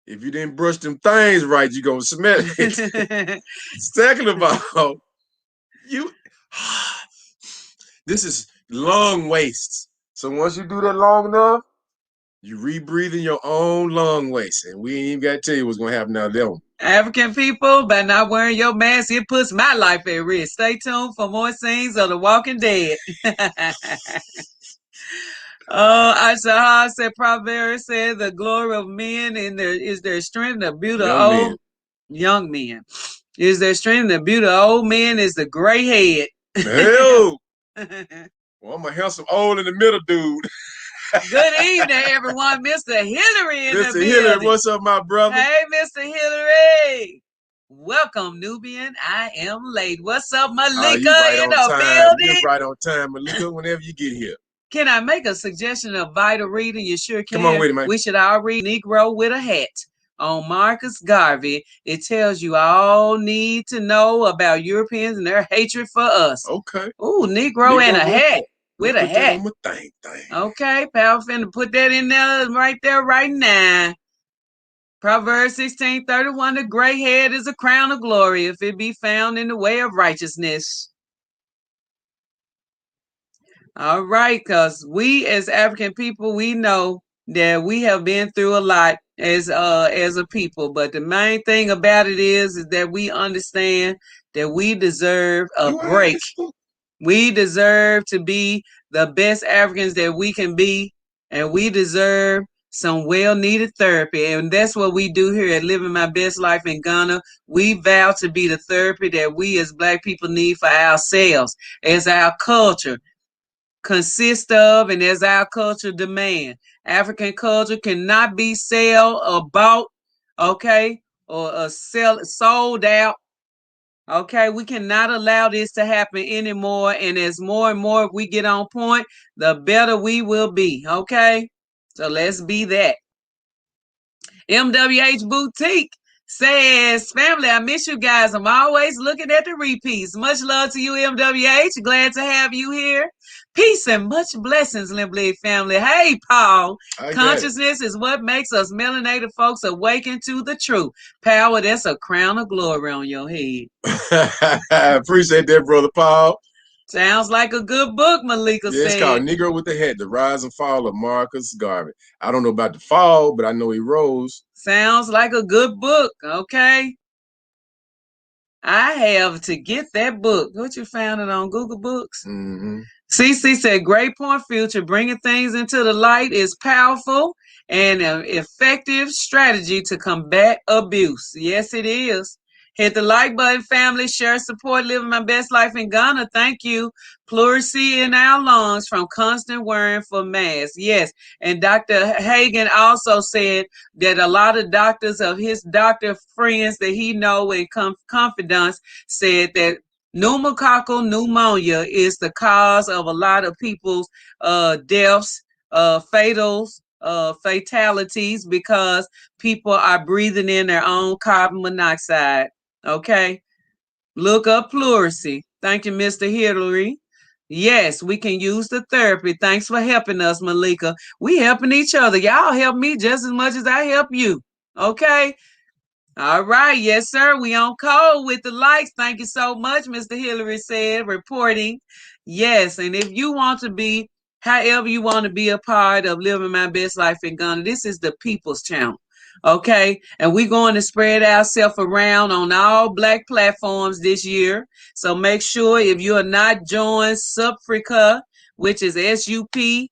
if you didn't brush them things right, you're going to smell it. Second of all, this is lung waste. So once you do that long enough, you rebreathing your own lung waste. And we ain't even got to tell you what's going to happen now that one. African people, by not wearing your mask, it puts my life at risk. Stay tuned for more scenes of The Walking Dead. Ashahar said, Proverbs said, the glory of men is their strength, the beauty of young men. Is their strength, the beauty of old men is the gray head. Hell. Well, I'm a handsome old in the middle dude. Good evening, everyone. Mr. Hillary in the building. Mr. Hillary, what's up, my brother? Hey, Mr. Hillary. Welcome, Nubian. I am late. What's up, Malika in the building? You're right on time, Malika, whenever you get here. Can I make a suggestion of vital reading? You sure can. Come on with it, man. We should all read Negro with a Hat on Marcus Garvey. It tells you all need to know about Europeans and their hatred for us. Okay. Ooh, Negro and a hat. With a hat. Thing. Okay, pal, finna put that in there right now. Proverbs 16:31, the gray head is a crown of glory if it be found in the way of righteousness. All right, because we as African people, we know that we have been through a lot as a people. But the main thing about it is that we understand that we deserve a break. We deserve to be the best Africans that we can be, and we deserve some well-needed therapy. And that's what we do here at Living My Best Life in Ghana. We vow to be the therapy that we as Black people need for ourselves, as our culture consists of, and as our culture demand. African culture cannot be sold or bought, okay, or sold out Okay, we cannot allow this to happen anymore. And as more and more we get on point, the better we will be. Okay, so let's be that. MWH Boutique says, family, I miss you guys. I'm always looking at the repeats. Much love to you, MWH. Glad to have you here. Peace and much blessings, Limblade family. Hey, Paul. Consciousness is what makes us melanated folks awaken to the truth. Power, that's a crown of glory on your head. I appreciate that, Brother Paul. Sounds like a good book, Malika said. It's called Negro with the Hat, The Rise and Fall of Marcus Garvey. I don't know about the fall, but I know he rose. Sounds like a good book, okay? I have to get that book. What, you found it on Google Books? Mm-hmm. CC said, great point, Future. Bringing things into the light is powerful and an effective strategy to combat abuse. Yes, it is. Hit the like button, family. Share, support, living my best life in Ghana. Thank you. Pleurisy in our lungs from constant wearing for masks. Yes. And Dr. Hagen also said that a lot of doctors of his doctor friends that he know and confidants said that pneumococcal pneumonia is the cause of a lot of people's deaths, fatalities, because people are breathing in their own carbon monoxide. Okay, look up pleurisy. Thank you, Mr. Hillary. Yes, we can use the therapy. Thanks for helping us, Malika. We helping each other. Y'all help me just as much as I help you. Okay. All right. Yes, sir. We on call with the likes. Thank you so much, Mr. Hillary said, reporting. Yes. And if you want to be, however you want to be a part of living my best life in Ghana, this is the people's channel. Okay. And we're going to spread ourselves around on all Black platforms this year. So make sure if you are not joined Supfrica, which is SUPFRICA.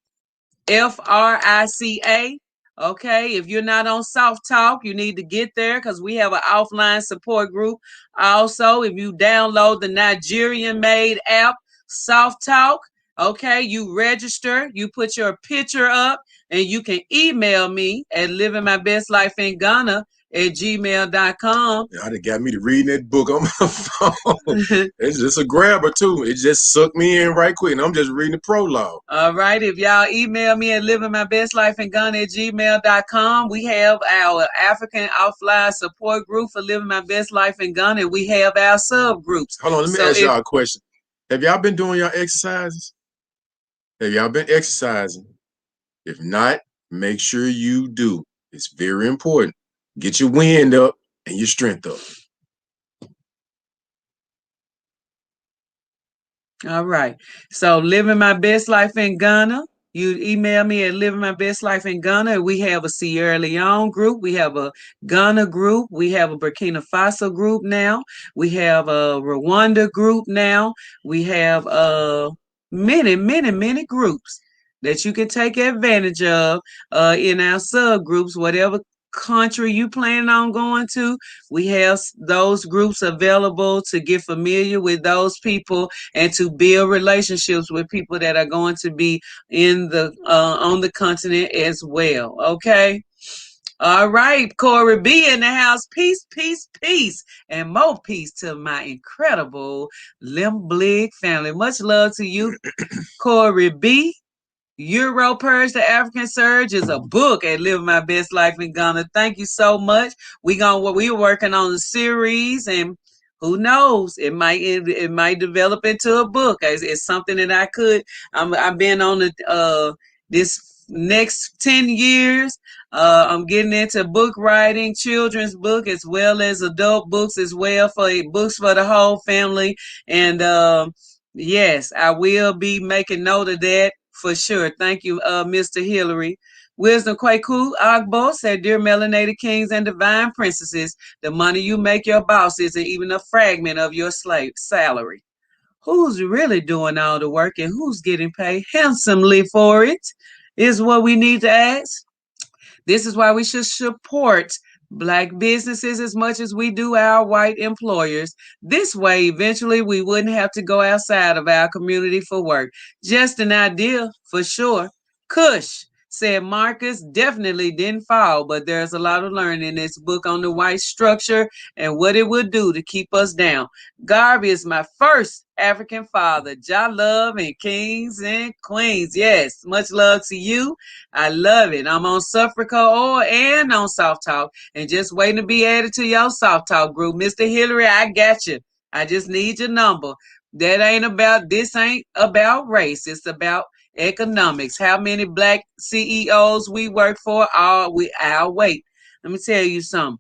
Okay, if you're not on Soft Talk, you need to get there because we have an offline support group. Also, if you download the Nigerian made app, Soft Talk, okay, you register, you put your picture up, and you can email me at livingmybestlife.in Ghana@gmail.com. It got me to reading that book on my phone. It's just a grabber too. It just sucked me in right quick, and I'm just reading the prologue. All right. If y'all email me at livingmybestlifeingghana@gmail.com, we have our African offline support group for living my best life in Ghana. We have our subgroups. Hold on, let me ask y'all a question. Have y'all been doing your exercises? Have y'all been exercising? If not, make sure you do. It's very important. Get your wind up and your strength up. All right. So living my best life in Ghana. You email me at living my best life in Ghana. We have a Sierra Leone group. We have a Ghana group. We have a Burkina Faso group now. We have a Rwanda group now. We have many groups that you can take advantage of in our subgroups, whatever country you plan on going to. We have those groups available to get familiar with those people and to build relationships with people that are going to be in the on the continent as well. Okay. All right, Corey B in the house. Peace, and more peace to my incredible Limb family. Much love to you, Corey B. Purge, the African Surge is a book at Living My Best Life in Ghana. Thank you so much. We're working on the series, and who knows, it might develop into a book. It's something that I've been on this next 10 years. I'm getting into book writing, children's book as well as adult books as well, for books for the whole family. And yes, I will be making note of that. For sure. Thank you, Mr. Hillary. Wisdom Kwaku Agbo said, dear melanated kings and divine princesses, the money you make your boss isn't even a fragment of your slave salary. Who's really doing all the work and who's getting paid handsomely for it is what we need to ask. This is why we should support Black businesses as much as we do our white employers. This way, eventually, we wouldn't have to go outside of our community for work. Just an idea, for sure. Kush said Marcus definitely didn't fall, but there's a lot of learning in this book on the white structure and what it would do to keep us down. Garvey is my first African father. Jah love and kings and queens. Yes, much love to you. I love it. I'm on Suffragette Oil and on Soft Talk and just waiting to be added to your Soft Talk group. Mr. Hillary, I got you. I just need your number. This ain't about race. It's about economics. How many black CEOs we work for? I'll wait. Let me tell you something.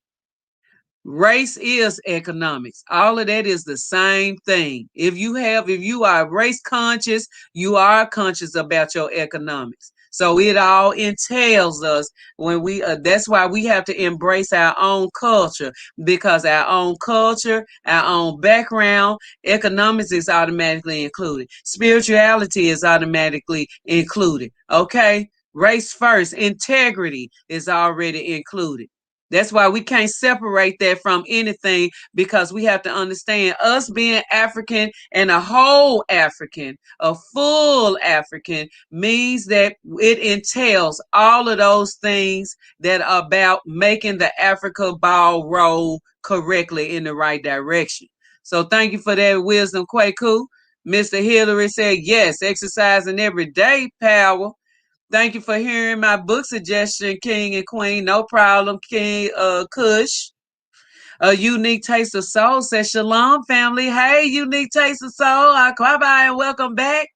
Race is economics. All of that is the same thing. If you are race conscious, you are conscious about your economics. So it all entails us when that's why we have to embrace our own culture, because our own culture, our own background, economics is automatically included. Spirituality is automatically included. Okay. Race first, integrity is already included. That's why we can't separate that from anything, because we have to understand us being African and a whole African, a full African, means that it entails all of those things that are about making the Africa ball roll correctly in the right direction. So thank you for that wisdom, Kwaku. Mr. Hillary said, yes, exercising every day, power. Thank you for hearing my book suggestion, King and Queen. No problem, King Kush. A Unique Taste of Soul says, Shalom, family. Hey, Unique Taste of Soul. Akwaba and welcome back.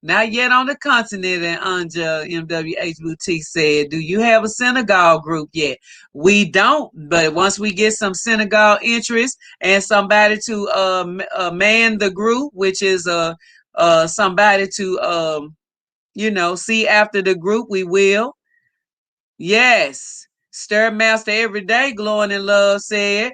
Not yet on the continent, and Anja MWH Boutique said, do you have a synagogue group yet? We don't, but once we get some synagogue interest and somebody to man the group, which is somebody to see after the group, we will. Yes. Stir Master every day, glowing in love said.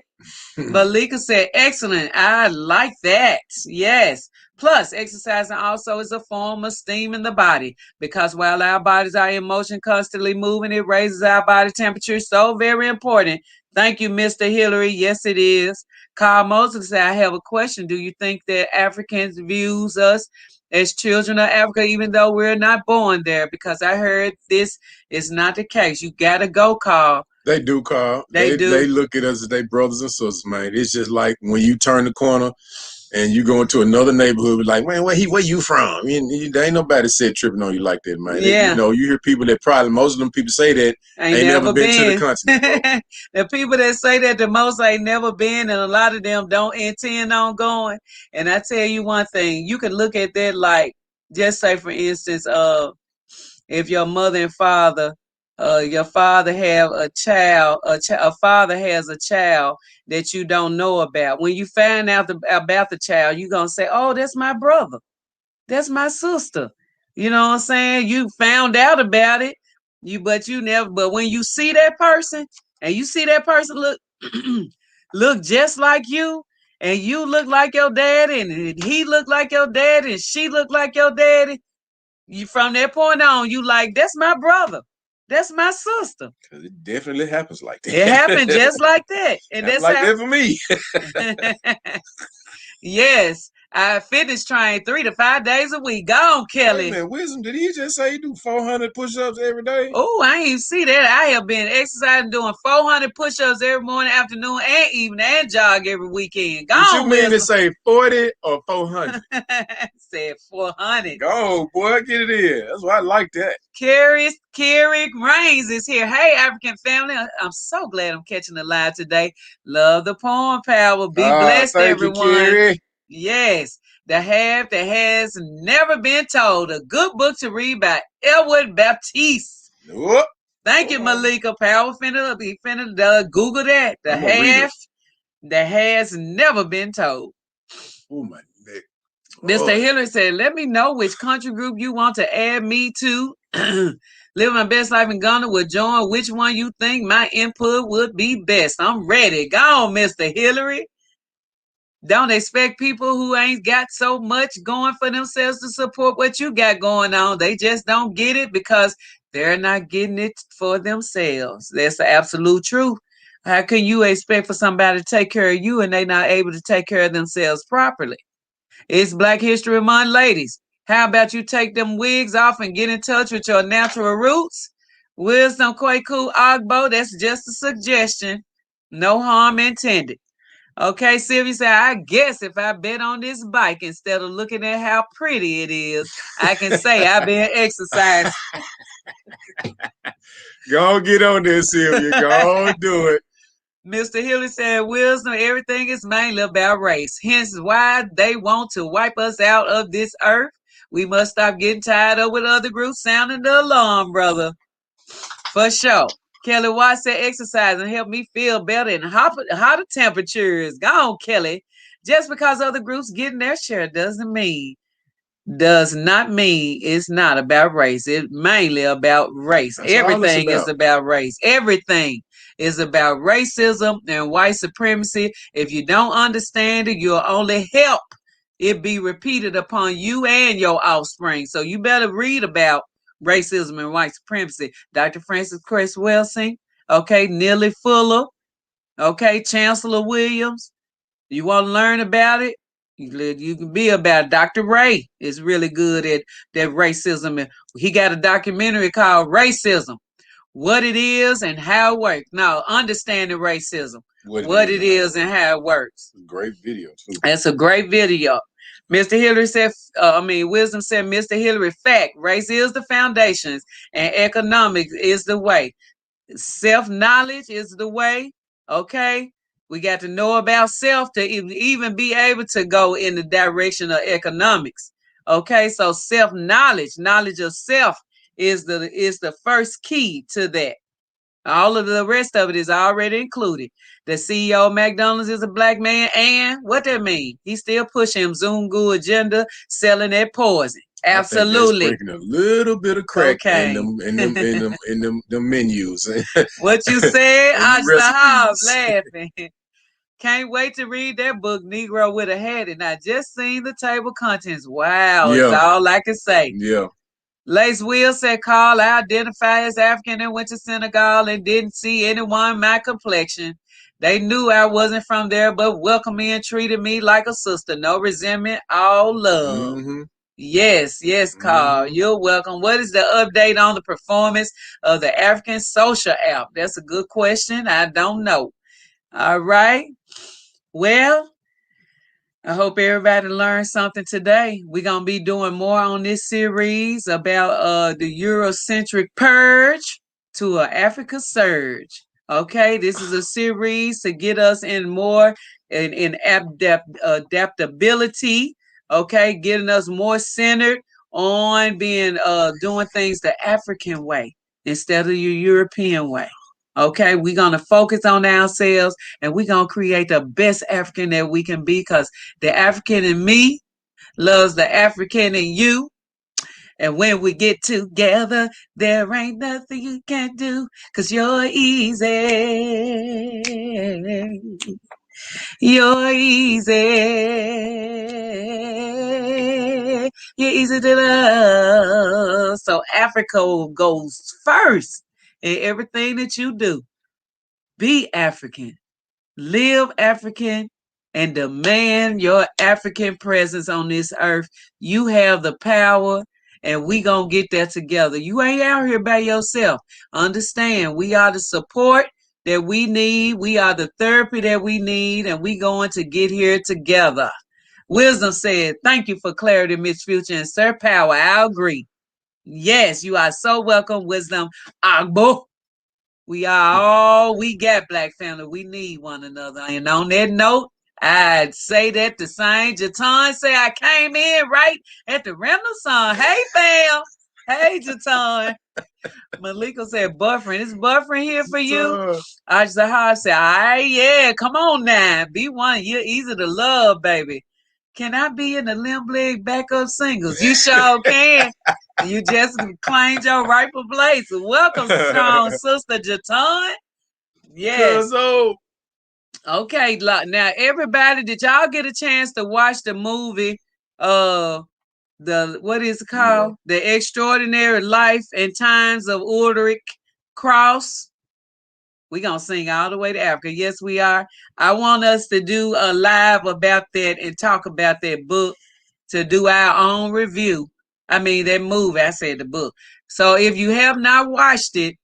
Malika said, excellent. I like that. Yes. Plus, exercising also is a form of steaming the body, because while our bodies are in motion, constantly moving, it raises our body temperature. So very important. Thank you, Mr. Hillary. Yes, it is. Carl Moses said, I have a question. Do you think that Africans views us as children of Africa, even though we're not born there? Because I heard this is not the case. You got to go, Carl. They do, Carl. They do. They look at us as their brothers and sisters, man. It's just like when you turn the corner and you go into another neighborhood, like, man, where you from? There ain't nobody said tripping on you like that, man. Yeah. You hear people that probably, most of them people say that ain't never been to the continent. The people that say that the most ain't never been, and a lot of them don't intend on going. And I tell you one thing, you can look at that like, just say for instance, if your mother and father, your father have a child, a father has a child that you don't know about. When you find out about the child, you're going to say, oh, that's my brother. That's my sister. You know what I'm saying? You found out about it, but when you see that person and you see that person look just like you, and you look like your daddy, and he look like your daddy, and she look like your daddy, from that point on, you like, that's my brother. That's my sister. Because it definitely happens like that. It happened just like that. And that's like that for me. Yes. I fitness train 3 to 5 days a week. Go on, Kelly. Wait a minute, Wisdom, did he just say you do 400 push-ups every day? Oh, I ain't even see that. I have been exercising, doing 400 push-ups every morning, afternoon, and evening, and jog every weekend. Go on, you mean to say 40 or 400? Said 400. Go, boy, get it in. That's why I like that. Carrie Rains is here. Hey, African family. I'm so glad I'm catching the live today. Love the poem power. Be blessed, thank everyone. You, Carrie. Yes. The Half That Has Never Been Told. A good book to read by Edward Baptiste. Nope. Thank you, Malika. Power finna Google that. The Half That Has Never Been Told. Oh, my neck. Mr. Hillary said, let me know which country group you want to add me to. Live my best life in Ghana will join. Which one you think my input would be best? I'm ready. Go on, Mr. Hillary. Don't expect people who ain't got so much going for themselves to support what you got going on. They just don't get it because they're not getting it for themselves. That's the absolute truth. How can you expect for somebody to take care of you and they not able to take care of themselves properly? It's Black History Month, ladies. How about you take them wigs off and get in touch with your natural roots? Wisdom Kwaku Agbo, that's just a suggestion. No harm intended. Okay, Sylvia said, I guess if I bet on this bike instead of looking at how pretty it is, I can say I've been exercising. Go get on there, Sylvia. Go do it. Mr. Hilly said, wisdom, everything is mainly about race. Hence why they want to wipe us out of this earth. We must stop getting tied up with other groups sounding the alarm, brother. For sure. Kelly Watts said, exercise and help me feel better in hotter temperatures. Go on, Kelly. Just because other groups getting their share does not mean it's not about race. It's mainly about race. That's Everything is about race. Everything is about racism and white supremacy. If you don't understand it, you'll only help it be repeated upon you and your offspring. So you better read about racism and white supremacy. Dr. Francis Cress Welsing, okay, Neely Fuller, okay, Chancellor Williams. You want to learn about it? You can be about it. Dr. Ray is really good at that racism. He got a documentary called Racism, What It Is and How It Works. Now, understanding racism, what it is and how it works. Great video, too. That's a great video. Mr. Hillary said, Wisdom said, Mr. Hillary, fact, race is the foundations and economics is the way. Self-knowledge is the way, okay? We got to know about self to even be able to go in the direction of economics, okay? So self-knowledge, knowledge of self is the first key to that. All of the rest of it is already included. The CEO of McDonald's is a black man, and what that mean? He still pushing Zungu agenda, selling that poison. Absolutely. Drinking a little bit of crack in them menus. What you said, I was laughing. Can't wait to read that book, Negro with a Hat, and I just seen the table contents. Wow, yeah. It's all I can say. Yeah. Lace Will said, Carl, I identify as African and went to Senegal and didn't see anyone my complexion. They knew I wasn't from there, but welcomed me and treated me like a sister. No resentment, all love. Mm-hmm. Yes, Carl. Mm-hmm. You're welcome. What is the update on the performance of the African social app? That's a good question. I don't know. All right. Well, I hope everybody learned something today. We're going to be doing more on this series about the Eurocentric purge to an Africa surge. Okay, this is a series to get us in more in adaptability. Okay, getting us more centered on being doing things the African way instead of your European way. Okay, we're going to focus on ourselves and we're going to create the best African that we can be, because the African in me loves the African in you. And when we get together, there ain't nothing you can't do, because you're easy. You're easy. You're easy to love. So Africa goes first in everything that you do. Be African. Live African and demand your African presence on this earth. You have the power, and we gonna get there together. You ain't out here by yourself. Understand, we are the support that we need. We are the therapy that we need, and we going to get here together. Wisdom said, thank you for clarity, Miss Future, and Sir Power. I agree. Yes, you are so welcome, Wisdom Agbo. We are all we got, Black family. We need one another. And on that note, I'd say that the same. Jatan say I came in right at the Renaissance. Hey, fam. Hey, Jatan. Malika said, buffering. Is buffering here for you? Ajzahar said, yeah, come on now. Be one. You're easy to love, baby. Can I be in the Limb Leg backup singles? You sure can. You just claimed your rightful place. Welcome, strong sister Jatan. Yes. Okay, now everybody, did y'all get a chance to watch the movie? What is it called? Yeah. The Extraordinary Life and Times of Ulrich Krauss. We're going to sing all the way to Africa. Yes, we are. I want us to do a live about that and talk about that book, to do our own review. I mean, that movie, I said the book. So if you have not watched it,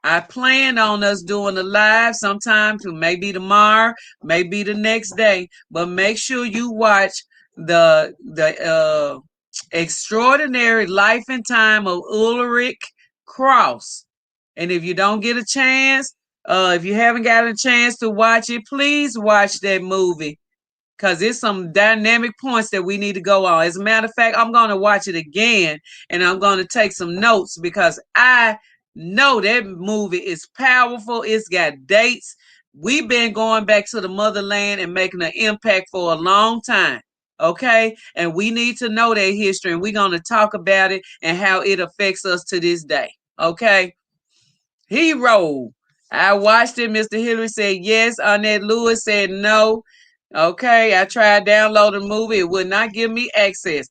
I plan on us doing a live sometime, to maybe tomorrow, maybe the next day. But make sure you watch the extraordinary life and time of Ulrich Krauss. And if you don't get a chance, if you haven't got a chance to watch it, please watch that movie, because there's some dynamic points that we need to go on. As a matter of fact, I'm going to watch it again and I'm going to take some notes, because I know that movie is powerful. It's got dates. We've been going back to the motherland and making an impact for a long time. Okay. And we need to know that history, and we're going to talk about it and how it affects us to this day. Okay. Hero. I watched it. Mr. Hillary said yes. Annette Lewis said no. Okay, I tried downloading the movie. It would not give me access.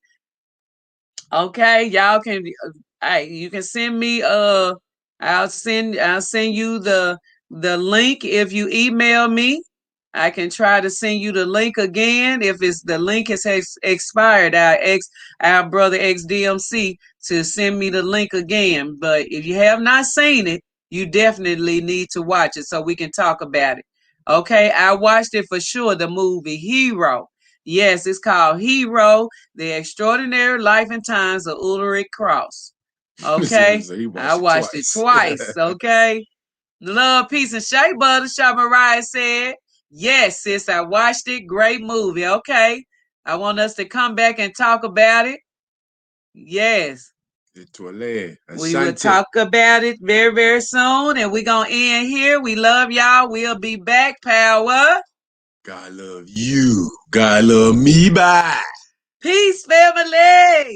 Okay, y'all can you can send me I'll send you the link if you email me. I can try to send you the link again if it's the link has expired. Our brother XDMC to send me the link again. But if you have not seen it, you definitely need to watch it so we can talk about it. Okay, I watched it for sure, the movie Hero. Yes, it's called Hero, The Extraordinary Life and Times of Ulrich Krauss. Okay, I watched it twice. Okay, love, peace, and shea butter, Shaw Mariah said. Yes, sis, I watched it. Great movie. Okay, I want us to come back and talk about it. Yes. We will talk about it very, very soon, and we're going to end here. We love y'all. We'll be back. Power. God love you. God love me. Bye. Peace, family.